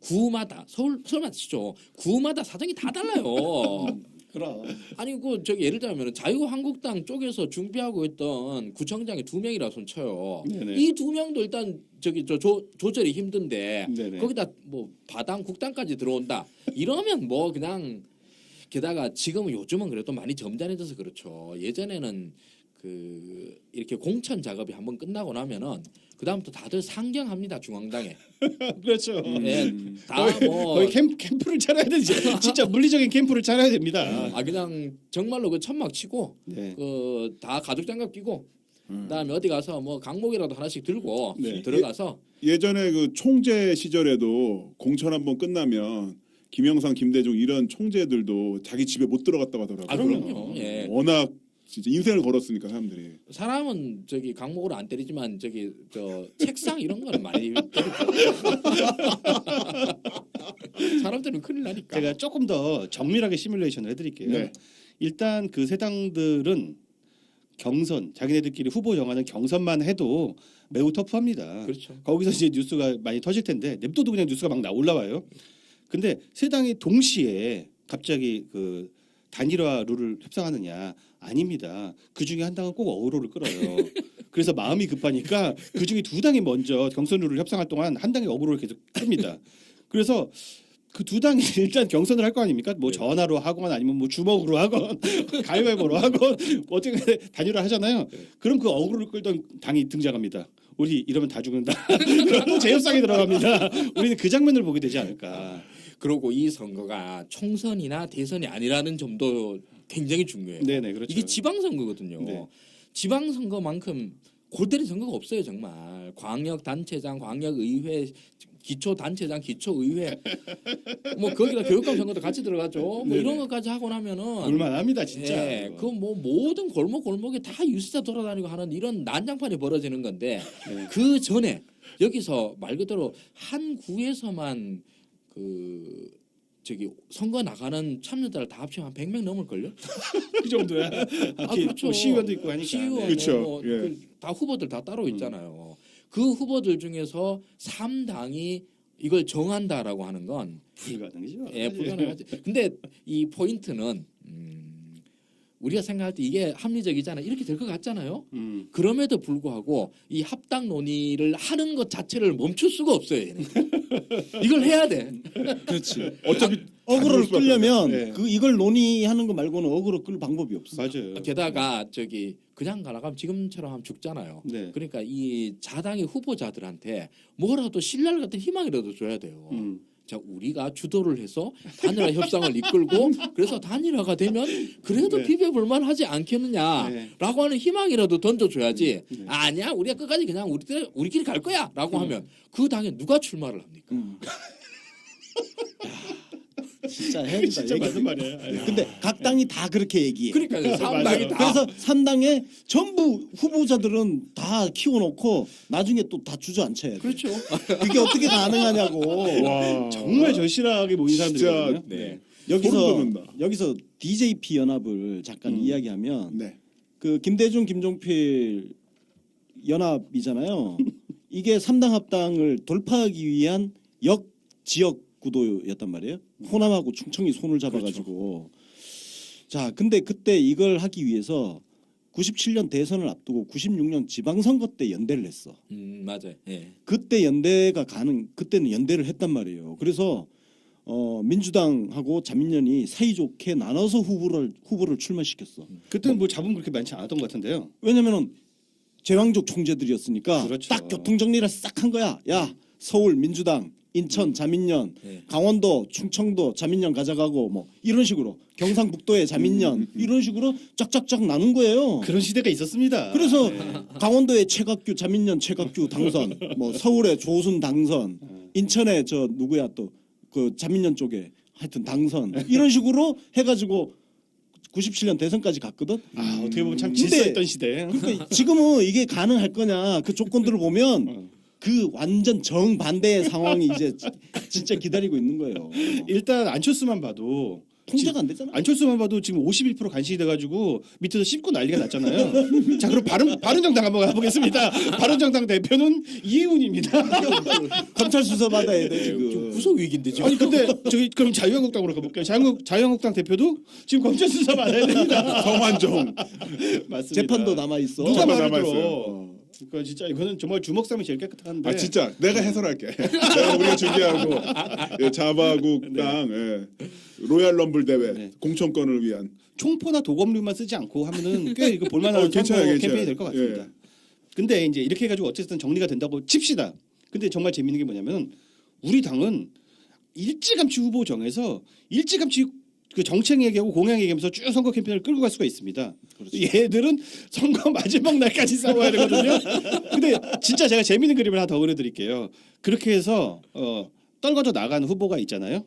구마다 서울만 치죠. 구마다 사정이 다 달라요. 그럼. 아니 그 저기 예를 들면 자유한국당 쪽에서 준비하고 있던 구청장이 2명이라 손 쳐요. 네네. 이 2명도 일단 저기 조절이 힘든데 네네. 거기다 뭐 바당 국당까지 들어온다. 이러면 뭐 그냥 게다가 지금은 요즘은 그래도 많이 점잖해져서 그렇죠. 예전에는 그 이렇게 공천 작업이 한번 끝나고 나면은 그 다음부터 다들 상경합니다 중앙당에. 그렇죠. 예, 다뭐 거의 캠프를 차려야 되지. 진짜 물리적인 캠프를 차려야 됩니다. 그냥 정말로 그 천막 치고 네. 그 다 가죽 장갑 끼고 그다음에 어디 가서 뭐 강목이라도 하나씩 들고 네. 들어가서 예전에 그 총재 시절에도 공천 한번 끝나면 김영삼, 김대중 이런 총재들도 자기 집에 못 들어갔다고 하더라고요. 아 그럼요. 예. 워낙 진짜 인생을 걸었으니까 사람들이. 사람은 저기 강목으로 안 때리지만 저기 저 책상 이런 거는 많이 때리죠. 사람들은 큰일 나니까. 제가 조금 더 정밀하게 시뮬레이션을 해드릴게요. 네. 일단 그 세 당들은 경선, 자기네들끼리 후보 정하는 경선만 해도 매우 터프합니다. 그렇죠. 거기서 이제 뉴스가 많이 터질 텐데 냅둬도 그냥 뉴스가 막 올라와요. 근데 세 당이 동시에 갑자기 그 단일화 룰을 협상하느냐? 아닙니다. 그 중에 한 당은 꼭 어그로를 끌어요. 그래서 마음이 급하니까 그 중에 두 당이 먼저 경선 룰을 협상할 동안 한 당이 어그로를 계속 끕니다. 그래서 그 두 당이 일단 경선을 할 거 아닙니까? 뭐 전화로 하건 아니면 뭐 주먹으로 하건 가위바위보로 하건 어떻게 단일화 하잖아요. 그럼 그 어그로를 끌던 당이 등장합니다. 우리 이러면 다 죽는다. 그럼 또 재협상에 들어갑니다. 우리는 그 장면을 보게 되지 않을까. 그리고 이 선거가 총선이나 대선이 아니라는 점도 굉장히 중요해요. 네네 그렇죠. 이게 지방선거거든요. 네. 지방선거만큼 골 때린 선거가 없어요 정말. 광역단체장, 광역의회, 기초단체장, 기초의회 뭐 거기다 교육감 선거도 같이 들어가죠. 뭐 네네. 이런 것까지 하고 나면은 볼만합니다 진짜. 예, 그 뭐 모든 골목골목에 다 유세차 돌아다니고 하는 이런 난장판이 벌어지는 건데 네. 그 전에 여기서 말 그대로 한 구에서만 그 저기 선거 나가는 참여자를 다 합치면 한 100명 넘을 걸요? 그 정도야. 그렇죠. 뭐 시의원도 있고 하니까. 시의원 그렇죠. 뭐 예. 다 후보들 다 따로 있잖아요. 그 후보들 중에서 3당이 이걸 정한다라고 하는 건 불가능이죠. 불가능하지. 근데 이 포인트는 우리가 생각할 때 이게 합리적이잖아. 이렇게 될 것 같잖아요. 음. 그럼에도 불구하고 이 합당 논의를 하는 것 자체를 멈출 수가 없어요. 얘는. 이걸 해야 돼. 그렇지. 어차피 어그로를 수밖에 끌려면 네. 그 이걸 논의하는 거 말고는 어그로 끌 방법이 없어. 맞아요. 게다가 저기 그냥 가나가면 지금처럼 하면 죽잖아요. 네. 그러니까 이 자당의 후보자들한테 뭐라도 신랄 같은 희망이라도 줘야 돼요. 자, 우리가 주도를 해서 단일화 협상을 이끌고 그래서 단일화가 되면 그래도 네. 비벼볼만 하지 않겠느냐라고 네. 하는 희망이라도 던져줘야지. 네. 아니야, 우리가 끝까지 그냥 우리끼리 갈 거야라고 하면 그 당에 누가 출마를 합니까? 진짜 해야 된다. 진짜 얘기. 맞는 말이에요. 근데 각 당이 다 그렇게 얘기해. 그러니까 상당히 다 그래서 3당에 전부 후보자들은 다 키워놓고 나중에 또 다 주저앉혀야 돼. 그렇죠. 그게 어떻게 가능하냐고. 와 정말 절실하게 모인 진짜 사람들이거든요. 네. 소름 돋는다. 여기서 DJP 연합을 잠깐 이야기하면 네. 그 김대중 김종필 연합이잖아요. 이게 3당 합당을 돌파하기 위한 역 지역 구도였단 말이에요. 호남하고 충청이 손을 잡아가지고 자 근데 그때 이걸 하기 위해서 97년 대선을 앞두고 96년 지방선거 때 연대를 했어. 맞아요. 예. 그때 그때는 연대를 했단 말이에요. 그래서 민주당하고 자민련이 사이좋게 나눠서 후보를 출마시켰어. 그때는 뭐 잡음 그렇게 많지 않았던 것 같은데요. 왜냐면은 제왕적 총재들이었으니까 그렇죠. 딱 교통 정리를 싹 한 거야. 야 서울 민주당, 인천 자민련, 네. 강원도, 충청도 자민련 가져가고 뭐 이런 식으로 경상북도의 자민련 이런 식으로 쫙쫙쫙 나눈 거예요. 그런 시대가 있었습니다. 그래서 강원도의 최각규 자민련 최각규 당선, 뭐 서울의 조순 당선, 인천의 저 누구야 또 그 자민련 쪽에 하여튼 당선 이런 식으로 해가지고 97년 대선까지 갔거든. 아, 어떻게 보면 참 근데- 질서있던 시대. 그러니까 지금은 이게 가능할 거냐 그 조건들을 보면 그 완전 정반대의 상황이 이제 진짜 기다리고 있는 거예요. 일단 안철수만 봐도 통제가 안 되잖아. 안철수만 봐도 지금 51% 간신히 돼가지고 밑에서 씹고 난리가 났잖아요. 자, 그럼 바른정당 한번 가보겠습니다. 바른정당 대표는 이해훈입니다. 검찰 수사 받아야 돼 좀 지금. 구속 위기인데 지금. 아니 근데 저기 그럼 자유한국당으로 가볼게요. 자유한국당 대표도 지금 검찰 수사 받아야 됩니다. 성환종 맞습니다. 재판도 남아 있어. 누가 재판 말을 남아있어요. 들어. 그러니까 진짜 이거는 정말 주먹싸움이 제일 깨끗한데. 아 진짜 내가 해설할게. 내가 우리가 준비하고 예, 자바국당 예, 로얄 럼블 대회 네. 공천권을 위한 총포나 도검류만 쓰지 않고 하면은 꽤 이거 볼만한 괜찮아요, 선거 괜찮아요. 캠페인이 될 것 같습니다. 예. 근데 이제 이렇게 해가지고 어쨌든 정리가 된다고 칩시다. 근데 정말 재밌는 게 뭐냐면 우리 당은 일찌감치 후보 정해서 일찌감치 그 정책 얘기하고 공약 얘기하면서 쭉 선거 캠페인을 끌고 갈 수가 있습니다. 얘들은 선거 마지막 날까지 싸워야 되거든요. 근데 진짜 제가 재밌는 그림을 하나 더 그려드릴게요. 그렇게 해서 떨궈져 나간 후보가 있잖아요.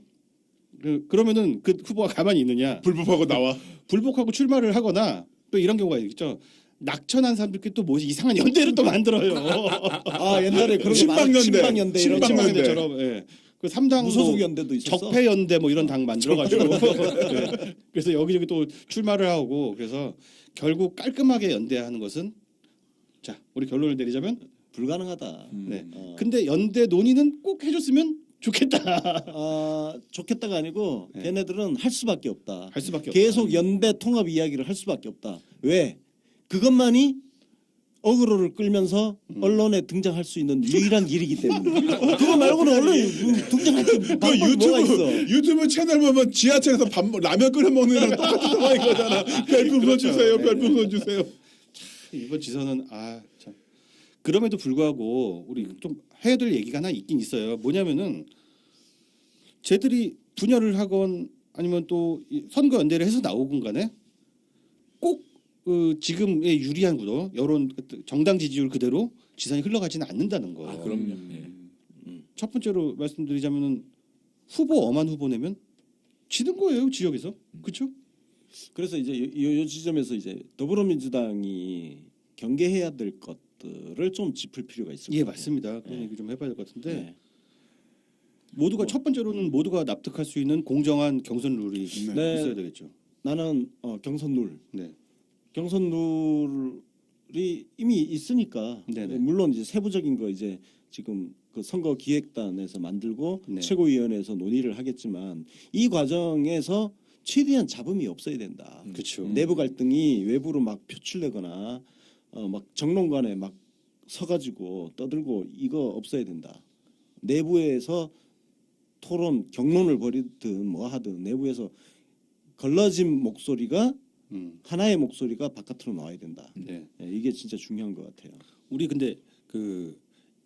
그러면은 그 후보가 가만히 있느냐? 불법하고 나와. 불복하고 출마를 하거나 또 이런 경우가 있죠. 낙천한 사람들끼리 또 뭐 이상한 연대를 또 만들어요. 아 옛날에 그런 거 신방연대. 신방연대 이런 거. 신방연대. 신방연대처럼 예. 그 3당 무소속 연대도 있었어. 적폐연대 뭐 이런 당 만들어가지고 예. 그래서 여기저기 또 출마를 하고 그래서 결국 깔끔하게 연대하는 것은 자 우리 결론을 내리자면 불가능하다. 네. 어. 근데 연대 논의는 꼭 해줬으면 좋겠다. 좋겠다가 아니고 네. 걔네들은 할 수밖에 없다. 할 수밖에 없다. 계속 연대 통합 이야기를 할 수밖에 없다. 왜? 그것만이 어그로를 끌면서 언론에 등장할 수 있는 유일한 길이기 때문에. 그거 말고는 언론에 등장할 게 그 방법이 뭐가 있어? 유튜브 채널 보면 지하철에서 라면 끓여 먹는 거랑 똑같은 상황인 거잖아. 별풍선 그렇죠. 주세요. 네. 별풍선 주세요. 이번 지선은 참 그럼에도 불구하고 우리 좀 해야 될 얘기가 하나 있긴 있어요. 뭐냐면은 쟤들이 분열을 하건 아니면 또 선거 연대를 해서 나오건 간에 꼭 지금의 유리한 구도 여론 정당 지지율 그대로 지선이 흘러가지는 않는다는 거. 그럼요. 예. 첫 번째로 말씀드리자면은 후보 엄한 후보 내면 지는 거예요 지역에서. 그렇죠? 그래서 이제 요 지점에서 이제 더불어민주당이 경계해야 될 것들을 좀 짚을 필요가 있을 예 것 같아요. 맞습니다. 그런 얘기 좀 해봐야 될 것 같은데 네. 모두가 첫 번째로는 모두가 납득할 수 있는 공정한 경선 룰이 네. 있어야 되겠죠. 나는 경선 룰. 네. 경선 룰이 이미 있으니까 네네. 물론 이제 세부적인 거 이제 지금 그 선거 기획단에서 만들고 네. 최고위원회에서 논의를 하겠지만 이 과정에서 최대한 잡음이 없어야 된다. 그렇죠. 내부 갈등이 외부로 막 표출되거나 막 정론관에 막 서가지고 떠들고 이거 없어야 된다. 내부에서 토론 경론을 벌이든 뭐 하든 내부에서 걸러진 목소리가 하나의 목소리가 바깥으로 나와야 된다. 네. 예, 이게 진짜 중요한 것 같아요. 우리 근데 그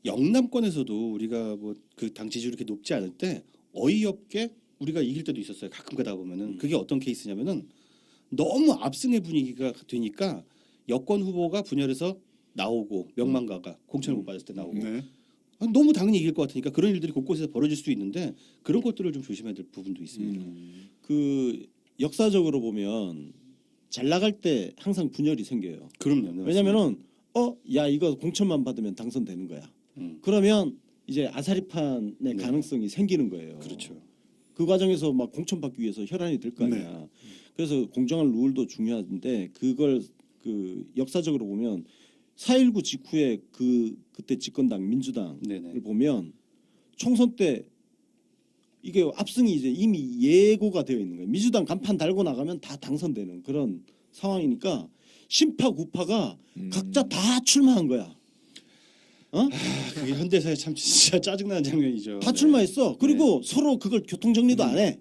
영남권에서도 우리가 뭐 그 당 지지율이 이렇게 높지 않을 때 어이없게 우리가 이길 때도 있었어요. 가끔 가다 보면은 그게 어떤 케이스냐면은 너무 압승의 분위기가 되니까 여권 후보가 분열해서 나오고 명망가가 공천을 못 받았을 때 나오고 네. 너무 당연히 이길 것 같으니까 그런 일들이 곳곳에서 벌어질 수 있는데 그런 것들을 좀 조심해야 될 부분도 있습니다. 그 역사적으로 보면 잘 나갈 때 항상 분열이 생겨요. 그럼요. 네, 왜냐면은 야 이거 공천만 받으면 당선되는 거야. 그러면 이제 아사리판의 네. 가능성이 생기는 거예요. 그렇죠. 그 과정에서 막 공천받기 위해서 혈안이 될 거 아니야. 그래서 공정한 룰도 중요한데 그걸 그 역사적으로 보면 4.19 직후에 그때 집권당 민주당을 네네. 보면 총선 때 이게 압승이 이제 이미 예고가 되어 있는 거예요. 민주당 간판 달고 나가면 다 당선되는 그런 상황이니까 신파 구파가 각자 다 출마한 거야. 그게 현대사에 참 진짜 짜증나는 장면이죠. 다 네. 출마했어. 그리고 서로 그걸 교통 정리도 안 해.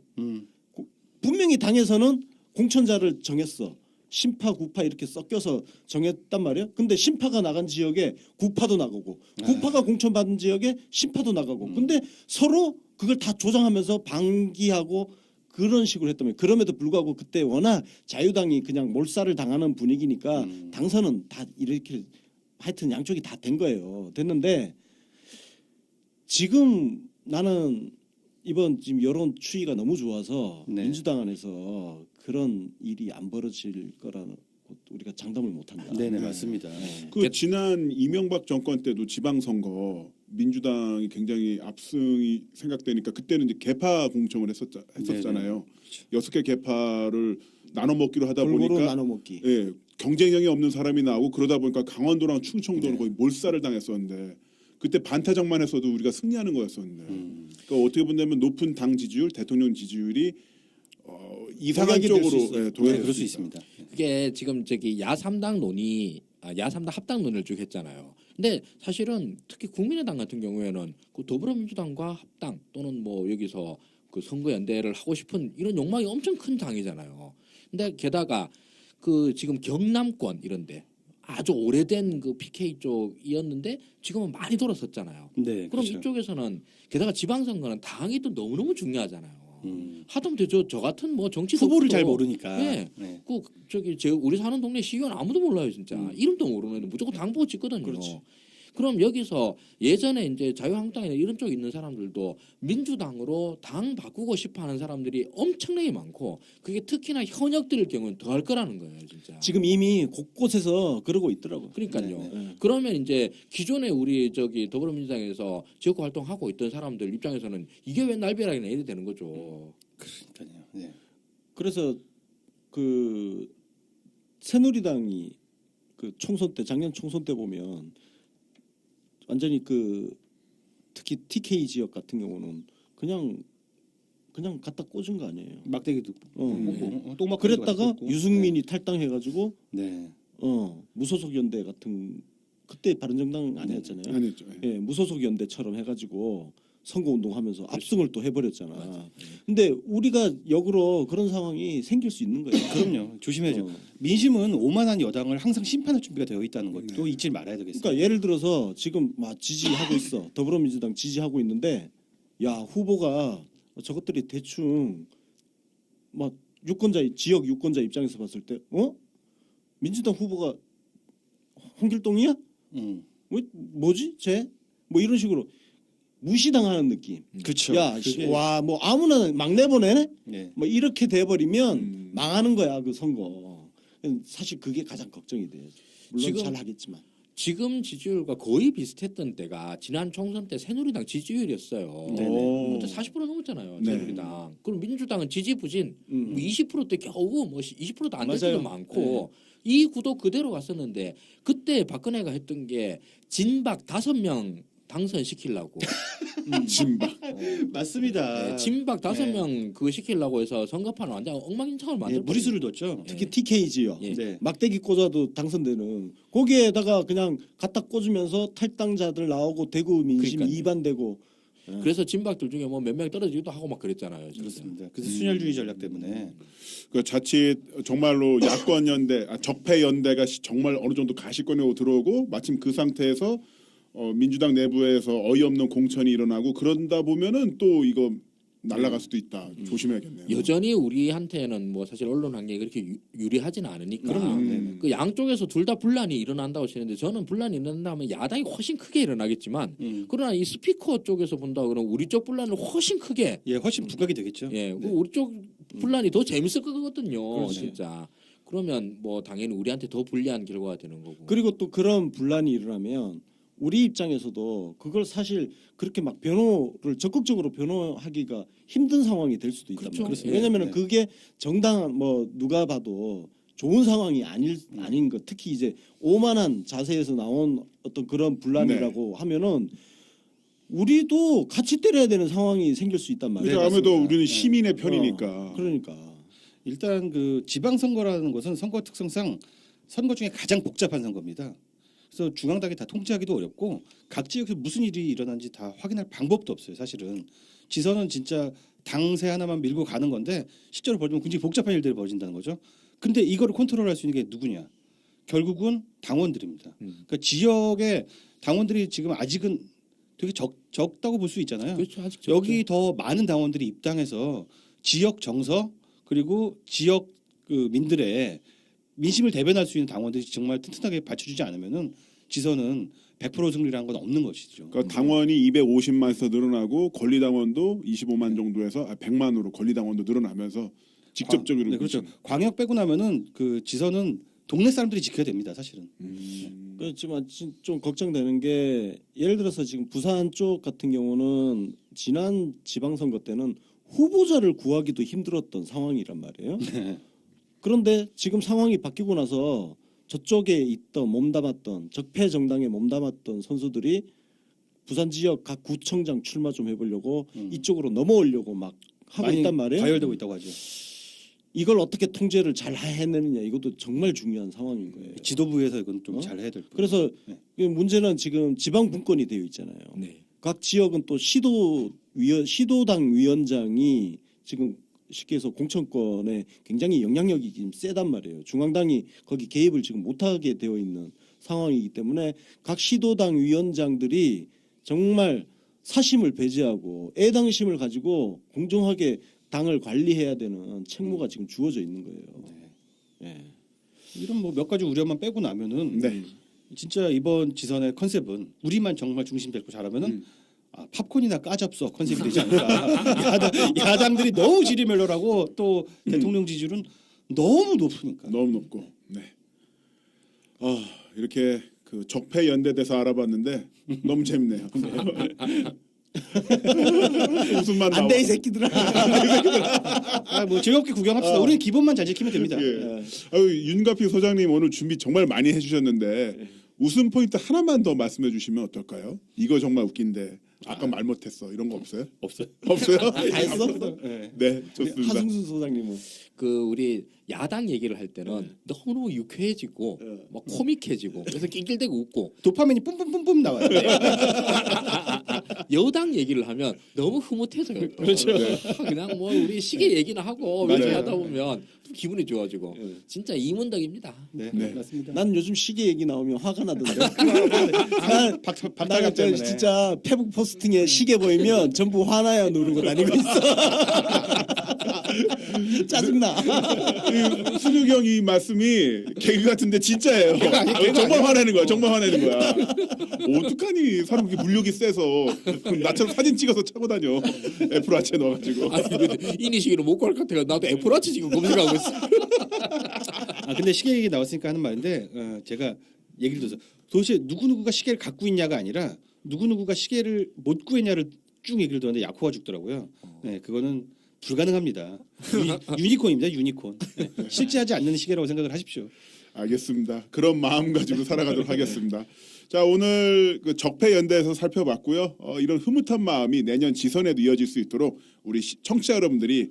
분명히 당에서는 공천자를 정했어. 신파 구파 이렇게 섞여서 정했단 말이야. 근데 신파가 나간 지역에 구파도 나가고 구파가 공천받은 지역에 신파도 나가고. 근데 서로 그걸 다 조장하면서 방기하고 그런 식으로 했단 말이야. 그럼에도 불구하고 그때 워낙 자유당이 그냥 몰살을 당하는 분위기니까 당선은 다 이렇게 하여튼 양쪽이 다 된 거예요. 됐는데 지금 나는 이번 지금 여론 추이가 너무 좋아서 네. 민주당 안에서 그런 일이 안 벌어질 거라는 우리가 장담을 못한다. 네네 맞습니다. 그 지난 이명박 정권 때도 지방선거 민주당이 굉장히 압승이 생각되니까 그때는 이제 개파 공천을 했었잖아요. 여섯 개 개파를 나눠 먹기로 하다 골고루 보니까 나눠 먹기. 예, 경쟁력이 없는 사람이 나오고 그러다 보니까 강원도랑 충청도는 거의 몰살을 당했었는데 그때 반타작만 했어도 우리가 승리하는 거였었는데 그러니까 어떻게 보면 높은 당 지지율, 대통령 지지율이 이상한 동약이 될수 쪽으로 있어요. 예, 동약이 그럴 될 수 있습니다. 이게 지금 저기 야3당 야3당 합당 논의를 쭉 했잖아요. 근데 사실은 특히 국민의당 같은 경우에는 그 더불어민주당과 합당 또는 뭐 여기서 그 선거 연대를 하고 싶은 이런 욕망이 엄청 큰 당이잖아요. 근데 게다가 그 지금 경남권 이런데 아주 오래된 그 PK 쪽이었는데 지금은 많이 돌아섰잖아요. 네. 그럼 그렇죠. 이쪽에서는 게다가 지방선거는 당이 또 너무너무 중요하잖아요. 하다못해 저 같은 뭐 정치 후보를 덕후도 잘 모르니까. 네. 네. 그 저기 우리 사는 동네 시의원 아무도 몰라요 진짜. 이름도 모르는 애는 무조건 당 보고 찍거든요. 그렇지. 그럼 여기서 예전에 이제 자유한국당이나 이런 쪽 있는 사람들도 민주당으로 당 바꾸고 싶어하는 사람들이 엄청나게 많고 그게 특히나 현역들일 경우는 더 할 거라는 거예요 진짜. 지금 이미 곳곳에서 그러고 있더라고요. 그러니까요. 네. 그러면 이제 기존에 우리 저기 더불어민주당에서 지역구 활동하고 있던 사람들 입장에서는 이게 왜 날벼락이나 이래 되는 거죠. 그러니까요. 네. 그래서 그 새누리당이 그 총선 때 작년 총선 때 보면 완전히 그 특히 TK 지역 같은 경우는 그냥 갖다 꽂은 거 아니에요. 막대기도 똥막 그랬다가 유승민이 탈당해가지고 네. 무소속 연대 같은 그때 바른정당 아니었잖아요. 아니었죠. 예. 예, 무소속 연대처럼 해가지고 선거운동하면서 압승을 또 해버렸잖아. 근데 우리가 역으로 그런 상황이 생길 수 있는 거예요. 그럼요. 조심해야죠. 민심은 오만한 여당을 항상 심판할 준비가 되어 있다는 것도 잊지 말아야 되겠습니다. 그러니까 예를 들어서 지금 막 지지하고 있어. 더불어민주당 지지하고 있는데 야 후보가 저것들이 대충 막 지역 유권자 입장에서 봤을 때 민주당 후보가 홍길동이야? 뭐지 쟤? 뭐 이런 식으로 무시당하는 느낌. 그렇죠. 야, 와, 뭐 아무나 막 내보내네? 네. 뭐 이렇게 돼버리면 망하는 거야 그 선거. 사실 그게 가장 걱정이 돼. 물론 지금 잘 하겠지만. 지금 지지율과 거의 비슷했던 때가 지난 총선 때 새누리당 지지율이었어요. 네네. 그때 40% 넘었잖아요. 네. 새누리당. 그럼 민주당은 지지부진 뭐 20%대 겨우 뭐 20%도 안 될 때도 맞아요. 많고 이 구도 그대로 갔었는데 그때 박근혜가 했던 게 진박 5명 당선시키려고 진박. 맞습니다. 네, 친박 5명 네. 그거 시키려고 해서 선거판을 완전 엉망진창을 예, 만들고 무리수를 뒀죠. 특히 TK지요. 예. 네. 막대기 꽂아도 당선되는 거기에다가 그냥 갖다 꽂으면서 탈당자들 나오고 대구 민심 그러니까요. 이반되고 그래서 친박들 중에 뭐 몇 명 떨어지기도 하고 막 그랬잖아요. 진짜. 그렇습니다. 그래서 순혈주의 전략 때문에 그 자칫 정말로 야권 연대, 적폐 연대가 정말 어느 정도 가시권으로 들어오고 마침 그 상태에서 민주당 내부에서 어이없는 공천이 일어나고 그런다 보면은 또 이거 날아갈 수도 있다. 조심해야겠네요. 여전히 우리한테는 뭐 사실 언론 환경이 그렇게 유리하지는 않으니까 그럼요. 그 양쪽에서 둘 다 분란이 일어난다고 하시는데 저는 분란이 일어난다면 야당이 훨씬 크게 일어나겠지만 그러나 이 스피커 쪽에서 본다 그러면 우리 쪽 분란을 훨씬 크게 예, 훨씬 부각이 되겠죠. 예, 그 우리 쪽 분란이 더 재밌을 거거든요. 그렇지. 진짜. 그러면 뭐 당연히 우리한테 더 불리한 결과가 되는 거고. 그리고 또 그런 분란이 일어나면 우리 입장에서도 그걸 사실 그렇게 막 변호를 적극적으로 변호하기가 힘든 상황이 될 수도 있단 그렇죠. 말이에요. 그렇습니다. 왜냐하면 네. 그게 정당한 뭐 누가 봐도 좋은 상황이 아닌 것. 특히 이제 오만한 자세에서 나온 어떤 그런 분란이라고 하면은 우리도 같이 때려야 되는 상황이 생길 수 있단 말이에요. 그러니까 아무래도 맞습니다. 우리는 네. 시민의 편이니까. 그러니까 일단 그 지방선거라는 것은 선거 특성상 선거 중에 가장 복잡한 선거입니다. 그래서 중앙당이 다 통제하기도 어렵고 각 지역에서 무슨 일이 일어난지 다 확인할 방법도 없어요. 사실은 지선은 진짜 당세 하나만 밀고 가는 건데 실제로 벌어지면 굉장히 복잡한 일들이 벌어진다는 거죠. 근데 이거를 컨트롤할 수 있는 게 누구냐? 결국은 당원들입니다. 그러니까 지역의 당원들이 지금 아직은 되게 적다고 볼 수 있잖아요. 그렇죠. 아직 여기 더 많은 당원들이 입당해서 지역 정서 그리고 지역 그 민들의 민심을 대변할 수 있는 당원들이 정말 튼튼하게 받쳐주지 않으면은 지선은 100% 승리라는 건 없는 것이죠. 그러니까 당원이 250만에서 늘어나고 권리당원도 25만 정도에서 100만으로 권리당원도 늘어나면서 직접적으로 네, 그렇죠. 광역 빼고 나면은 그 지선은 동네 사람들이 지켜야 됩니다. 사실은. 그렇지만 좀 걱정되는 게 예를 들어서 지금 부산 쪽 같은 경우는 지난 지방선거 때는 후보자를 구하기도 힘들었던 상황이란 말이에요. 그런데 지금 상황이 바뀌고 나서 저쪽에 있던 몸담았던 적폐 정당에 몸담았던 선수들이 부산 지역 각 구청장 출마 좀 해보려고 이쪽으로 넘어오려고 막 하고 많이 있단 말이에요. 가열되고 있다고 하죠. 이걸 어떻게 통제를 잘 해내느냐 이것도 정말 중요한 상황인 거예요. 지도부에서 이건 좀 잘 해야 될 거예요. 그래서 네. 그 문제는 지금 지방 분권이 되어 있잖아요. 네. 각 지역은 또 시도당 위원장이 지금 쉽게 해서 공천권에 굉장히 영향력이 지금 세단 말이에요. 중앙당이 거기 개입을 지금 못하게 되어 있는 상황이기 때문에 각 시도당 위원장들이 정말 사심을 배제하고 애당심을 가지고 공정하게 당을 관리해야 되는 책무가 지금 주어져 있는 거예요. 예. 이런 뭐 몇 가지 우려만 빼고 나면은 네. 진짜 이번 지선의 컨셉은 우리만 정말 중심 잡고 잘하면은 팝콘이나 까잡서 컨셉이 되지 않을까. 야당들이 너무 지리멸렬하고 또 대통령 지지율은 너무 높으니까. 너무 높고. 네. 이렇게 그 적폐 연대돼서 알아봤는데 너무 재밌네요. 웃음만 나와. 안돼 이 새끼들아. 뭐 즐겁게 구경합시다. 우리는 기본만 잘 지키면 됩니다. 예. 윤가피 소장님 오늘 준비 정말 많이 해주셨는데 웃음 포인트 하나만 더 말씀해 주시면 어떨까요? 이거 정말 웃긴데 아까 말 못했어 이런 거 없어요? 없어요. 없어요? 다 했어? 네, 좋습니다. 하승수 소장님은 그 우리 야당 얘기를 할 때는 너무 유쾌해지고 막 코믹해지고 그래서 낄낄대고 웃고 도파민이 뿜뿜뿜뿜 나와요. 여당 얘기를 하면 너무 흐뭇해서요. 또. 그렇죠. 그냥 뭐 우리 시계 얘기나 하고 맞아요. 이렇게 하다 보면 기분이 좋아지고 진짜 이문덕입니다. 네, 네. 맞습니다. 난 요즘 시계 얘기 나오면 화가 나던데. 난 박탈감 저 때문에. 진짜 페북 포스팅에 시계 보이면 전부 화나요 누르고 다니고 있어. 짜증나. 순욱이 형 이 말씀이 개그 같은데 진짜예요. 정말 화내는 거야. 정말 화내는 거야. 어떡하니 사람 그렇게 물욕이 세서 나처럼 사진 찍어서 차고 다녀. 애플워치에 넣어가지고. 아니 근데 이니식으로 못 갈 것 같아요. 나도 애플워치 지금 검색하고 있어. 근데 시계 얘기 나왔으니까 하는 말인데 제가 얘기를 들어서 도대체 누구누구가 시계를 갖고 있냐가 아니라 누구누구가 시계를 못 구했냐를 쭉 얘기를 들었는데 야코가 죽더라고요. 네, 그거는 불가능합니다. 유니콘입니다. 유니콘. 네, 실제하지 않는 시계라고 생각을 하십시오. 알겠습니다. 그런 마음 가지고 살아가도록 하겠습니다. 자 오늘 그 적폐연대에서 살펴봤고요. 이런 흐뭇한 마음이 내년 지선에도 이어질 수 있도록 우리 청취자 여러분들이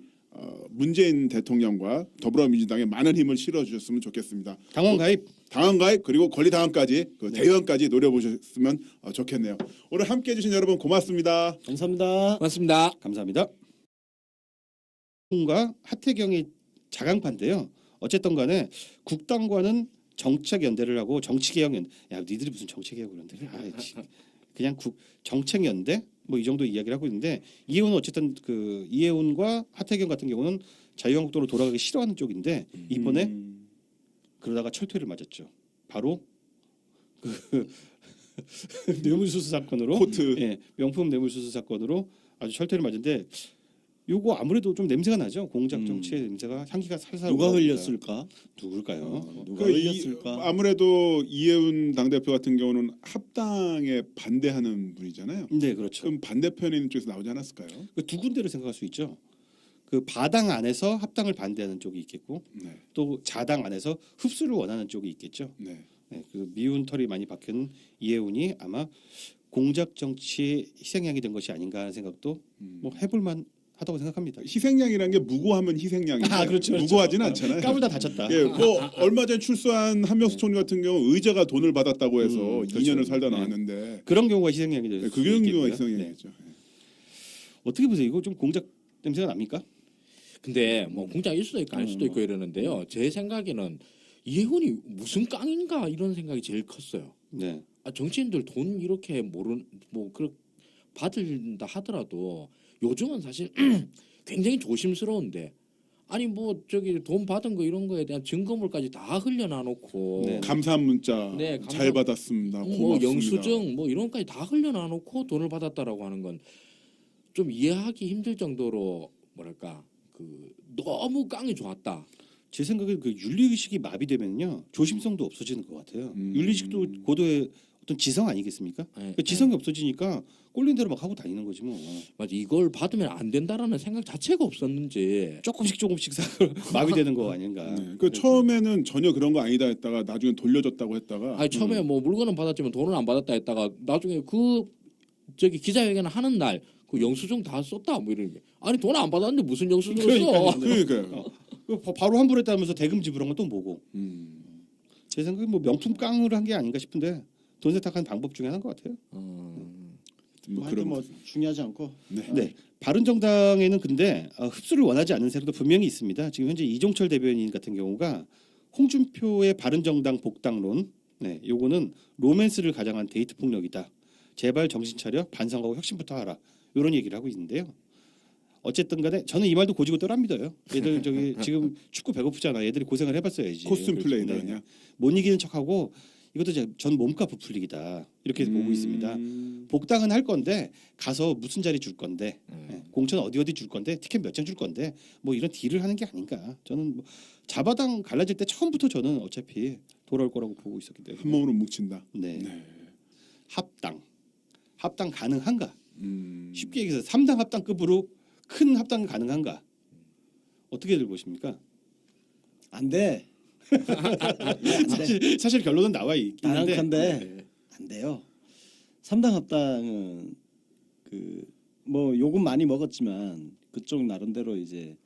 문재인 대통령과 더불어민주당에 많은 힘을 실어주셨으면 좋겠습니다. 당원 가입. 당원 가입 그리고 권리 당원까지 그 대의원까지 노려보셨으면 좋겠네요. 오늘 함께해 주신 여러분 고맙습니다. 감사합니다. 고맙습니다. 감사합니다. 과 하태경이 자강파인데요. 어쨌든 간에 국당과는 정책 연대를 하고 정치 개혁 연대. 야, 니들이 무슨 정치 개혁을 연대? 그냥 정책 연대 뭐 이 정도 이야기를 하고 있는데 이해훈은 어쨌든 그 이해훈과 하태경 같은 경우는 자유한국당으로 돌아가기 싫어하는 쪽인데 이번에 그러다가 철퇴를 맞았죠. 바로 그 뇌물수수 사건으로 코트. 예, 명품 뇌물수수 사건으로 아주 철퇴를 맞은데 요거 아무래도 좀 냄새가 나죠. 공작 정치의 냄새가 향기가 살살 누가 올라옵니다. 흘렸을까? 누굴까요? 누가 그 흘렸을까? 아무래도 이해운 당대표 같은 경우는 합당에 반대하는 분이잖아요. 네, 그렇죠. 그럼 반대편에 있는 쪽에서 나오지 않았을까요? 그 두 군데를 생각할 수 있죠. 그 바당 안에서 합당을 반대하는 쪽이 있겠고 네. 또 자당 안에서 흡수를 원하는 쪽이 있겠죠. 네. 네, 그 미운 털이 많이 박힌 이해운이 아마 공작 정치의 희생양이 된 것이 아닌가 하는 생각도 뭐 해볼만 하다고 생각합니다. 희생양이라는 게 무고하면 희생양인데 그렇죠. 무고하지는 않잖아요. 까불다 다쳤다. 예, 뭐 얼마 전에 출소한 한명수 총리 같은 경우 의자가 돈을 받았다고 해서 그렇죠. 2년을 살다 네. 나왔는데 그런 경우가 희생양이 될 네, 수 그런 경우가 있겠고요. 네. 희생양이죠. 어떻게 보세요? 이거 좀 공작 냄새가 납니까? 근데 뭐 공작일 수도 있고 아닐 수도 있고 이러는데요. 제 생각에는 이해훈이 무슨 깡인가 이런 생각이 제일 컸어요. 네. 정치인들 돈 이렇게 그 받는다 하더라도 요즘은 사실 굉장히 조심스러운데 아니 뭐 저기 돈 받은 거 이런 거에 대한 증거물까지 다 흘려놔놓고 네. 감사한 문자 네, 잘 받았습니다. 뭐 고맙습니다. 영수증 뭐 이런 것까지 다 흘려놔놓고 돈을 받았다라고 하는 건 좀 이해하기 힘들 정도로 뭐랄까 그 너무 깡이 좋았다. 제 생각에 그 윤리의식이 마비되면요 조심성도 없어지는 것 같아요. 윤리의식도 고도의 어떤 지성 아니겠습니까? 네, 그 지성이 없어지니까 꼴린 대로 막 하고 다니는 거지 뭐. 맞아 이걸 받으면 안 된다라는 생각 자체가 없었는지 조금씩 마비되는 거 아닌가. 네. 그 처음에는 전혀 그런 거 아니다 했다가 나중에 돌려줬다고 했다가 아니 처음에 뭐 물건은 받았지만 돈은 안 받았다 했다가 나중에 그 저기 기자회견 하는 날 그 영수증 다 썼다 뭐 이런 게 아니 돈 안 받았는데 무슨 영수증을 써? 그러니까요. 바로 환불했다면서 대금 지불한 건 또 뭐고? 음. 제 생각에 뭐 명품 깡을 한 게 아닌가 싶은데 돈 세탁한 방법 중에 하나인 것 같아요. 뭐 하여튼 그런 뭐 중요하지 않고 네. 바른정당에는 근데 흡수를 원하지 않는 세력도 분명히 있습니다. 지금 현재 이종철 대변인 같은 경우가 홍준표의 바른정당 복당론, 네, 요거는 로맨스를 가장한 데이트 폭력이다. 제발 정신 차려 반성하고 혁신부터 하라. 이런 얘기를 하고 있는데요. 어쨌든 간에 저는 이 말도 고지고 떠라 믿어요. 얘들 저기 지금 축구 배고프잖아. 얘들이 고생을 해봤어야지. 코스튬 플레이다 네. 그냥. 못 이기는 척하고 이것도 전 몸값 부풀리기다. 이렇게 보고 있습니다. 복당은 할 건데 가서 무슨 자리 줄 건데 네. 공천 어디 줄 건데 티켓 몇 장 줄 건데 뭐 이런 딜을 하는 게 아닌가. 저는 뭐 자바당 갈라질 때 처음부터 저는 어차피 돌아올 거라고 보고 있었기 때문에. 한 몸으로 뭉친다. 네. 네. 합당 가능한가? 쉽게 얘기해서 3당 합당급으로 큰 합당 가능한가? 어떻게들 보십니까? 안 돼. 사실 결론은 나와 있긴 한데 나락한데 안 돼요. 3당 합당은 그 뭐 욕은 많이 먹었지만 그쪽 나름대로 이제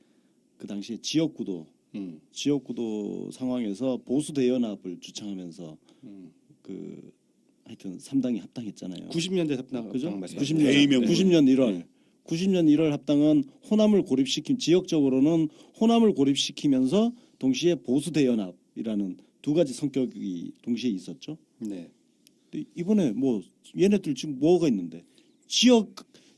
그 당시에 지역구도 상황에서 보수 대연합을 주창하면서 그 하여튼 3당이 합당했잖아요. 90년대 합당 그죠? 말씀하시죠? 90년 1월 합당은 호남을 고립시킨 지역적으로는 호남을 고립시키면서 동시에 보수 대연합이라는 두 가지 성격이 동시에 있었죠. 네. 근데 이번에 뭐 얘네들 지금 뭐가 있는데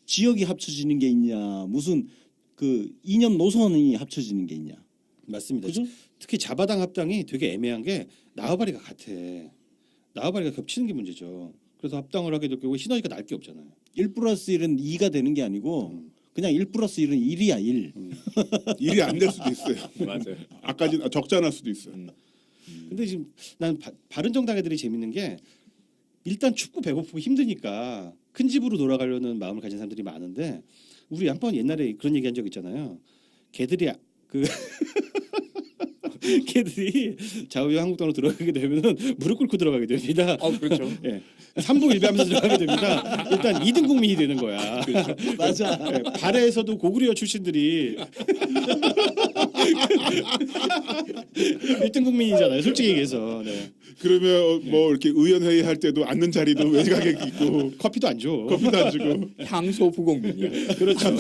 지역이 합쳐지는 게 있냐 무슨 그 이념 노선이 합쳐지는 게 있냐. 맞습니다. 그죠? 특히 자바당 합당이 되게 애매한 게 나와바리가 같아. 나와바리가 겹치는 게 문제죠. 그래서 합당을 하게 될 경우 시너지가 날 게 없잖아요. 1+1은 2가 되는 게 아니고 그냥 1+1은 1이야 1. 일이 안 될 수도 있어요. 맞아요. 아까지 적잖을 수도 있어요. 근데 지금 난 바른정당 애들이 재밌는 게 일단 춥고 배고프고 힘드니까 큰 집으로 돌아가려는 마음을 가진 사람들이 많은데 우리 한번 옛날에 그런 얘기한 적 있잖아요. 걔들이 그 걔들이 자유한국당으로 들어가게 되면은 무릎 꿇고 들어가게 됩니다. 그렇죠. 예. 3부 1배하면서 들어가게 됩니다. 일단 2등 국민이 되는 거야. 맞아. 예, 발해에서도 고구려 출신들이 1등 국민이잖아요. 솔직히 얘기해서. 네. 그러면 뭐 이렇게 의원 회의 할 때도 앉는 자리도 외곽에 있고 커피도 안 줘. 커피도 안 주고 향소 부공민이야. 그렇죠.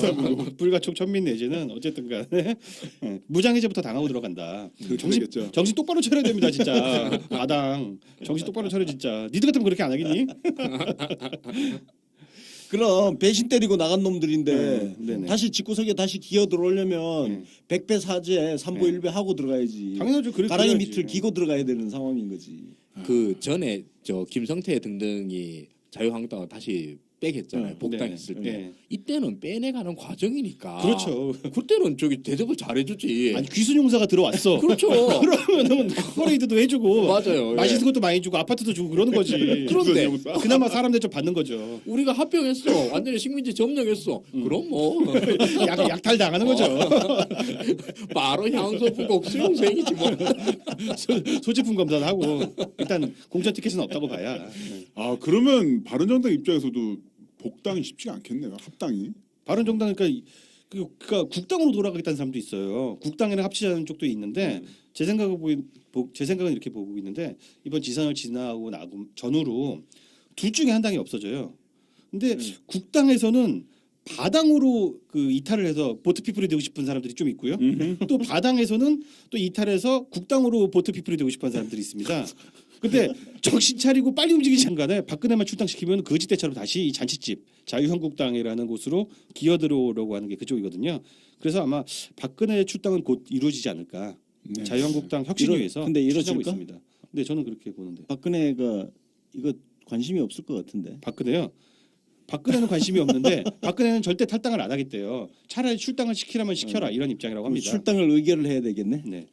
불가촉 천민 내지는 어쨌든 간에 예, 무장해제부터 당하고 들어간다. 그러겠죠. 정신 똑바로 차려야 됩니다, 진짜. 마당 정신 똑바로 차려 진짜. 니들 같으면 그렇게 안 하겠니? 그럼 배신 때리고 나간 놈들인데 네네. 다시 집구석에 다시 기어 들어오려면 100배 사죄 3부 1배 하고 들어가야지. 당연하죠. 그래 가랑이 그래야지. 밑을 기고 들어가야 되는 상황인 거지. 그 전에 저 김성태 등등이 자유한국당을 다시 빼겠잖아요. 복당했을 네. 때 네. 이때는 빼내가는 과정이니까. 그렇죠. 그때는 저기 대접을 잘해주지. 아니 귀순용사가 들어왔어. 그렇죠. 그러면은 퍼레이드도 해주고 맞아요. 맛있는 것도 많이 주고 아파트도 주고 그러는 거지. 그런데 용사. 그나마 사람들 좀 받는 거죠. 우리가 합병했어. 완전히 식민지 점령했어. 그럼 뭐 약탈 당하는 거죠. 바로 향소 부곡 수용생이지 뭐. 소지품 검사를 하고 일단 공천 티켓은 없다고 봐야. 아 그러면 바른정당 입장에서도 복당이 쉽지가 않겠네요. 합당이. 바른정당 그러니까 국당으로 돌아가겠다는 사람도 있어요. 국당에는 합치자는 쪽도 있는데 제 생각은 이렇게 보고 있는데 이번 지선을 지나고 나고 전후로 둘 중에 한 당이 없어져요. 근데 국당에서는 바당으로 그 이탈을 해서 보트피플이 되고 싶은 사람들이 좀 있고요. 또 바당에서는 또 이탈해서 국당으로 보트피플이 되고 싶은 사람들이 있습니다. 근데 정신 차리고 빨리 움직이지 않간에 박근혜만 출당시키면 거지 때처럼 다시 이 잔치집 자유한국당이라는 곳으로 기어들어오려고 하는 게 그쪽이거든요. 그래서 아마 박근혜 출당은 곧 이루어지지 않을까. 네. 자유한국당 혁신을 위해서 근데 추진하고 이루어질까? 있습니다. 네, 저는 그렇게 보는데. 박근혜가 이거 관심이 없을 것 같은데. 박근혜는 관심이 없는데 박근혜는 절대 탈당을 안 하겠대요. 차라리 출당을 시키라면 시켜라 이런 입장이라고 합니다. 출당을 의결을 해야 되겠네. 네.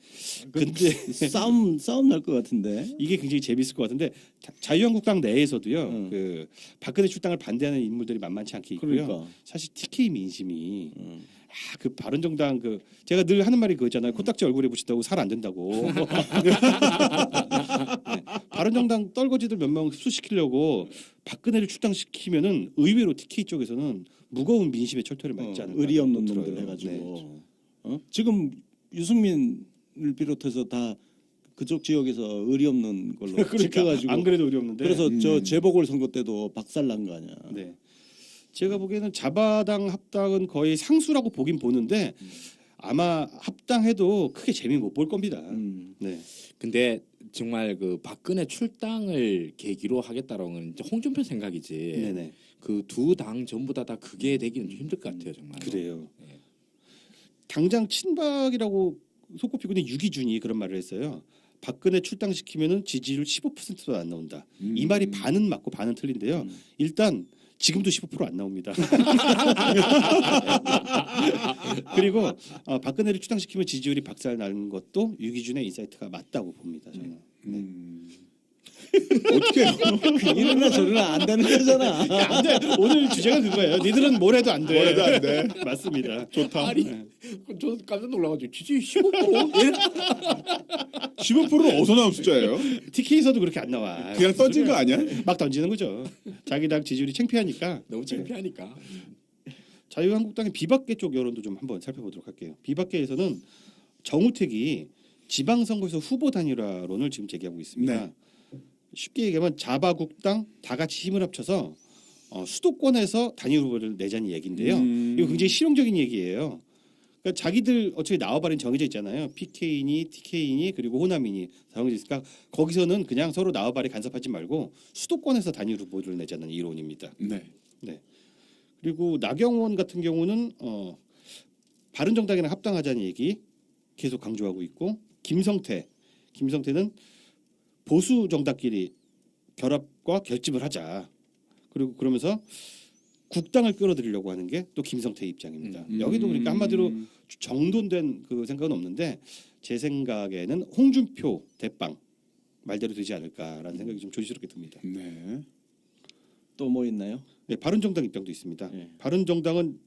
근데 싸움 날 것 같은데. 이게 굉장히 재밌을 것 같은데 자유한국당 내에서도요. 응. 그 박근혜 출당을 반대하는 인물들이 만만치 않게 있고요. 그러니까. 사실 TK 민심이 그 바른정당 그 제가 늘 하는 말이 그거잖아요. 코딱지 얼굴에 붙인다고 살 안 된다고. 네. 바른정당 떨거지들 몇 명 흡수시키려고 박근혜를 출당시키면은 의외로 TK 쪽에서는 무거운 민심의 철퇴를 맞지 않을까. 의리 없는 들어요. 놈들 해가지고. 네. 지금 유승민을 비롯해서 다 그쪽 지역에서 의리 없는 걸로 그러니까 지켜가지고. 안 그래도 의리 없는데. 그래서 저 재보궐 선거 때도 박살 난 거 아니야. 네. 제가 보기에는 자바당 합당은 거의 상수라고 보긴 보는데 아마 합당해도 크게 재미 못 볼 겁니다. 네. 근데 정말 그 박근혜 출당을 계기로 하겠다라는 건 이제 홍준표 생각이지. 네네. 그 두 당 전부 다 그게 되기는 좀 힘들 것 같아요, 정말. 그래요. 네. 당장 친박이라고 손꼽히고 있는 유기준이 그런 말을 했어요. 박근혜 출당시키면은 지지율 15%도 안 나온다. 이 말이 반은 맞고 반은 틀린데요. 일단 지금도 15%안 나옵니다. 그리고 박근혜를 출당시키면 지지율이 박살 나는 것도 유기준의 인사이트가 맞다고 봅니다. 저는. 네. 어떻게 해요? 이러나 저러나 안 되는 거잖아. 안 돼. 오늘 주제가 그거예요. 니들은 뭘 해도 안 돼. 뭘 해도 안 돼. 맞습니다. 좋다. 아니, 저 깜짝 놀라가지고 지지율 15%? 15%는 어디서 나온 숫자예요? TK에서도 그렇게 안 나와. 그냥 던진 거 아니야? 막 던지는 거죠. 자기 당 지지율이 창피하니까. 너무 창피하니까. 자유한국당의 비박계 쪽 여론도 좀 한번 살펴보도록 할게요. 비박계에서는 정우택이 지방선거에서 후보 단일화론을 지금 제기하고 있습니다. 네. 쉽게 얘기하면 자바국당 다 같이 힘을 합쳐서 수도권에서 단일 후보를 내자는 얘기인데요. 이거 굉장히 실용적인 얘기예요. 그러니까 자기들 어차피 나와버린 정해져 있잖아요. PK니 TK니 그리고 호남이니 정해져 있으니까 거기서는 그냥 서로 나와바리 간섭하지 말고 수도권에서 단일 후보를 내자는 이론입니다. 네. 네. 그리고 나경원 같은 경우는 바른정당이랑 합당하자는 얘기 계속 강조하고 있고 김성태는 보수 정당끼리 결합과 결집을 하자. 그리고 그러면서 국당을 끌어들이려고 하는 게 또 김성태의 입장입니다. 여기도 그러니까 한마디로 정돈된 그 생각은 없는데 제 생각에는 홍준표 대빵 말대로 되지 않을까라는 생각이 좀 조심스럽게 듭니다. 네. 또 뭐 있나요? 네, 바른정당 입장도 있습니다. 네. 바른정당은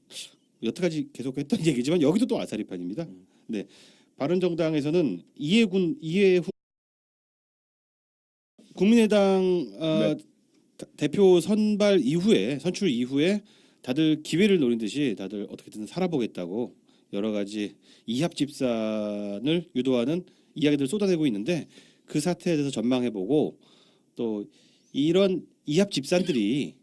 여태까지 계속했던 얘기지만 여기도 또 아사리판입니다. 네, 바른정당에서는 이해훈 국민의당 대표 선출 이후에 다들 기회를 노린 듯이 다들 어떻게든 살아보겠다고 여러 가지 이합 집산을 유도하는 이야기들을 쏟아내고 있는데 그 사태에 대해서 전망해보고 또 이런 이합 집산들이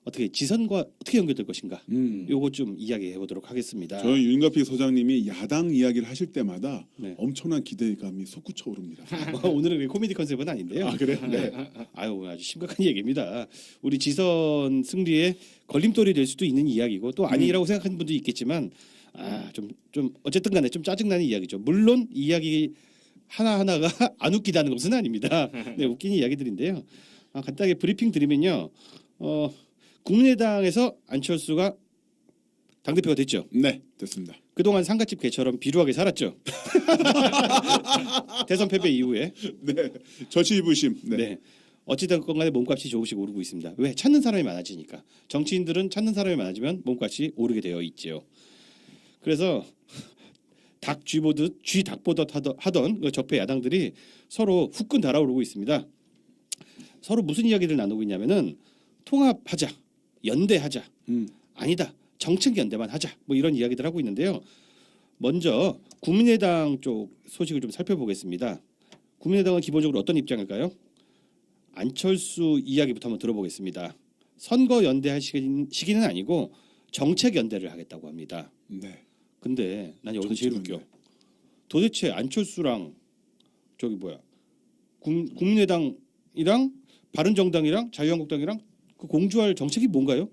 어떻게 지선과 어떻게 연결될 것인가 요거 좀 이야기해 보도록 하겠습니다. 저는 윤가피 소장님이 야당 이야기를 하실 때마다 네. 엄청난 기대감이 솟구쳐 오릅니다. 오늘은 코미디 컨셉은 아닌데요. 아 그래요? 네. 아유 아주 심각한 얘기입니다. 우리 지선 승리에 걸림돌이 될 수도 있는 이야기고 또 아니라고 생각하는 분도 있겠지만 좀 어쨌든간에 좀 짜증나는 이야기죠. 물론 이야기 하나하나가 안 웃기다는 것은 아닙니다. 네, 웃기는 이야기들인데요. 간단하게 브리핑 드리면요. 국민의당에서 안철수가 당대표가 됐죠. 네, 됐습니다. 그동안 상갓집 개처럼 비루하게 살았죠. 대선 패배 이후에. 네, 저치부심. 네. 네. 어찌됐건 간에 몸값이 조금씩 오르고 있습니다. 왜? 찾는 사람이 많아지니까. 정치인들은 찾는 사람이 많아지면 몸값이 오르게 되어 있지요. 그래서 닭 쥐보듯 쥐 닭보듯 하던 그 적폐 야당들이 서로 후끈 달아오르고 있습니다. 서로 무슨 이야기를 나누고 있냐면은 통합하자, 연대하자, 아니다, 정책 연대만 하자, 뭐 이런 이야기들 하고 있는데요. 먼저 국민의당 쪽 소식을 좀 살펴보겠습니다. 국민의당은 기본적으로 어떤 입장일까요? 안철수 이야기부터 한번 들어보겠습니다. 선거 연대할 시기는 아니고 정책 연대를 하겠다고 합니다. 네. 근데 난 여기서 제일 정책 웃겨. 연대. 도대체 안철수랑 국민의당이랑 바른정당이랑 자유한국당이랑 그 공조할 정책이 뭔가요?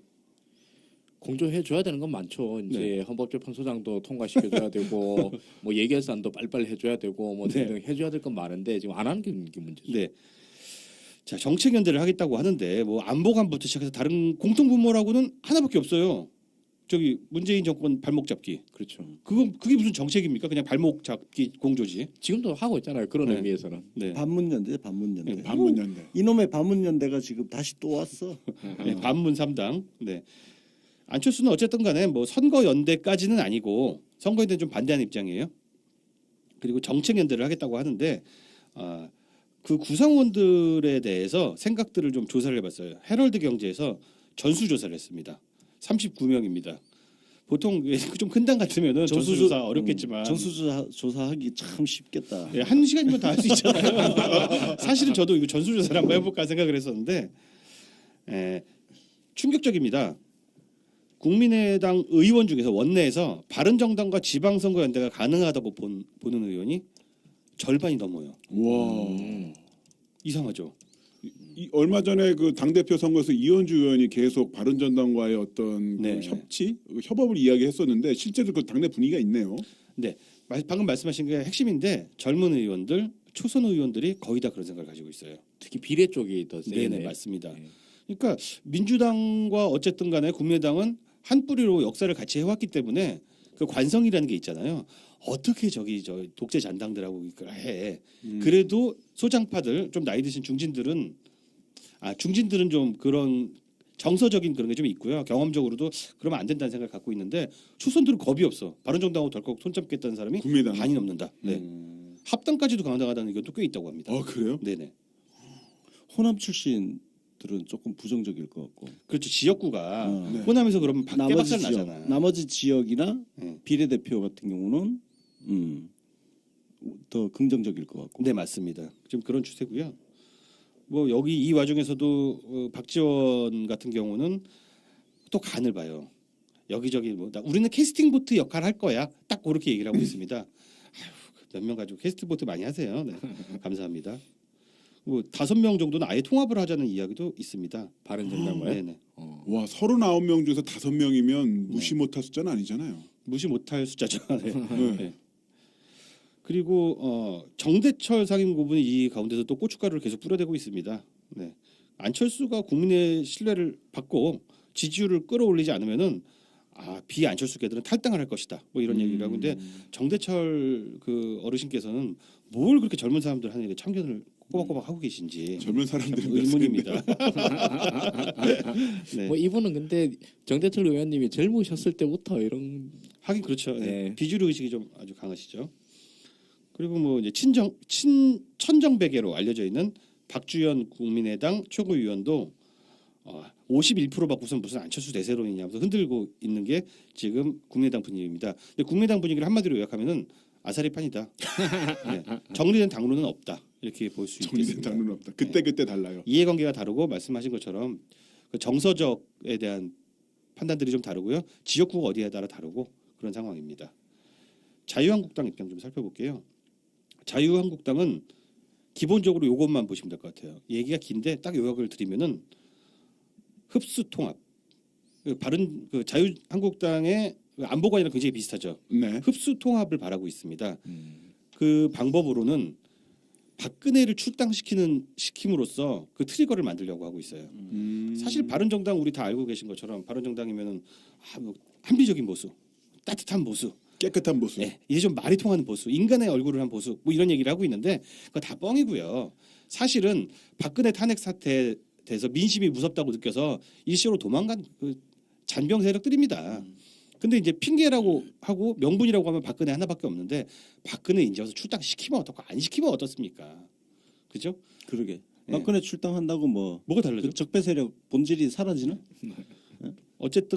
공조해 줘야 되는 건 많죠. 이제 네. 헌법재판소장도 통과시켜 줘야 되고 뭐 예결산도 빨리빨리 해줘야 되고 뭐 네. 등등 해줘야 될 건 많은데 지금 안 하는 게 문제죠. 네. 자, 정책 연대를 하겠다고 하는데 뭐 안보관부터 시작해서 다른 공통 분모라고는 하나밖에 없어요. 문재인 정권 발목 잡기. 그렇죠. 그게 무슨 정책입니까? 그냥 발목 잡기 공조지. 지금도 하고 있잖아요. 그런 네. 의미에서는. 네. 반문연대, 반문연대. 네, 반문연대. 이놈의 반문연대가 지금 다시 또 왔어. 네, 반문 3당. 네. 안철수는 어쨌든 간에 뭐 선거 연대까지는 아니고 선거 연대는 좀 반대하는 입장이에요. 그리고 정책 연대를 하겠다고 하는데 그 구성원들에 대해서 생각들을 좀 조사를 해봤어요. 헤럴드 경제에서 전수 조사를 했습니다. 39명입니다. 보통 좀 큰 당 같으면은 전수 조사 어렵겠지만 조사하기 참 쉽겠다. 네, 1시간이면 다 할 수 있잖아요. 사실은 저도 이거 전수 조사를 한번 해볼까 생각을 했었는데 충격적입니다. 국민의당 의원 중에서 원내에서 바른정당과 지방선거연대가 가능하다고 보는 의원이 절반이 넘어요. 와. 이상하죠. 얼마 전에 그 당대표 선거에서 이현주 의원이 계속 바른정당과의 어떤 네. 그 협업을 이야기했었는데 실제로 그 당내 분위기가 있네요. 네, 방금 말씀하신 게 핵심인데 젊은 의원들, 초선 의원들이 거의 다 그런 생각을 가지고 있어요. 특히 비례 쪽이 더 세네. 네네, 맞습니다. 네. 그러니까 민주당과 어쨌든 간에 국민의당은 한 뿌리로 역사를 같이 해왔기 때문에 그 관성이라는 게 있잖아요. 어떻게 저 독재 잔당들하고 이걸 해. 그래도 소장파들 좀 나이 드신 중진들은 좀 그런 정서적인 그런 게 좀 있고요. 경험적으로도 그러면 안 된다는 생각을 갖고 있는데 초선들은 겁이 없어. 바른정당하고 덜컥 손잡겠다는 사람이 국민의당 반이 넘는다. 네. 합당까지도 가능하다는 의견도 꽤 있다고 합니다. 그래요? 네네. 호남 출신들은 조금 부정적일 것 같고. 그렇죠. 지역구가 네. 호남에서 그러면 깨박살 나잖아. 나머지 지역이나 네. 비례대표 같은 경우는 더 긍정적일 것 같고. 네, 맞습니다. 지금 그런 추세고요. 뭐 여기 이 와중에서도 박지원 같은 경우는 또 간을 봐요. 여기저기 우리는 캐스팅 보트 역할 할 거야. 딱 그렇게 얘기를 하고 있습니다. 몇 명 가지고 캐스팅 보트 많이 하세요. 네. 감사합니다. 뭐 5명 정도는 아예 통합을 하자는 이야기도 있습니다. 바른정당과요. 네네. 와 39명 중에서 5명이면 무시 못할 숫자는 아니잖아요. 무시 못할 숫자죠. 네. 네. 네. 그리고 정대철 상임고문이 이 가운데서 또 고춧가루를 계속 뿌려대고 있습니다. 네. 안철수가 국민의 신뢰를 받고 지지율을 끌어올리지 않으면은 비안철수계들은 탈당을 할 것이다. 뭐 이런 얘기를 하고 있는데 정대철 그 어르신께서는 뭘 그렇게 젊은 사람들 하는 일에 참견을 꼬박꼬박 하고 계신지 젊은 사람들이 의문입니다. 네. 뭐 이분은 근데 정대철 의원님이 젊으셨을 때부터 이런 하긴 그렇죠. 네. 네. 비주류 의식이 좀 아주 강하시죠. 그리고 뭐 이제 천정배계로 알려져 있는 박주현 국민의당 최고위원도 51% 받고선 무슨 안철수 대세론이냐면서 흔들고 있는 게 지금 국민의당 분위기입니다. 근데 국민의당 분위기를 한마디로 요약하면은 아사리판이다. 네. 정리된 당론은 없다. 이렇게 볼 수 정리된 있겠습니다. 당론은 없다. 그때 달라요. 이해관계가 다르고 말씀하신 것처럼 그 정서적에 대한 판단들이 좀 다르고요. 지역구가 어디에 따라 다르고 그런 상황입니다. 자유한국당 입장 좀 살펴볼게요. 자유한국당은 기본적으로 이것만 보시면 될 것 같아요. 얘기가 긴데 딱 요약을 드리면은 흡수통합. 바른 자유한국당의 안보관이랑 굉장히 비슷하죠. 네. 흡수통합을 바라고 있습니다. 그 방법으로는 박근혜를 출당시킴으로써 그 트리거를 만들려고 하고 있어요. 사실 바른정당 우리 다 알고 계신 것처럼 바른정당이면은 뭐 합리적인 보수, 따뜻한 보수, 깨끗한 보수. 네, 이제 좀 말이 통하는 보수, 인간의 얼굴을 한 보수, 뭐 이런 얘기를 하고 있는데 그거 다 뻥이고요. 사실은 박근혜 탄핵 사태 돼서 민심이 무섭다고 느껴서 일시로 도망간 그 잔병 세력들입니다. 근데 이제 핑계라고 하고 명분이라고 하면 박근혜 하나밖에 없는데 박근혜 이제 와서 출당시키면 어떻고 안 시키면 어떻습니까? 그죠? 그러게. 네. 박근혜 출당한다고 뭐 뭐가 달라져? 그 적폐 세력 본질이 사라지나? 어쨌든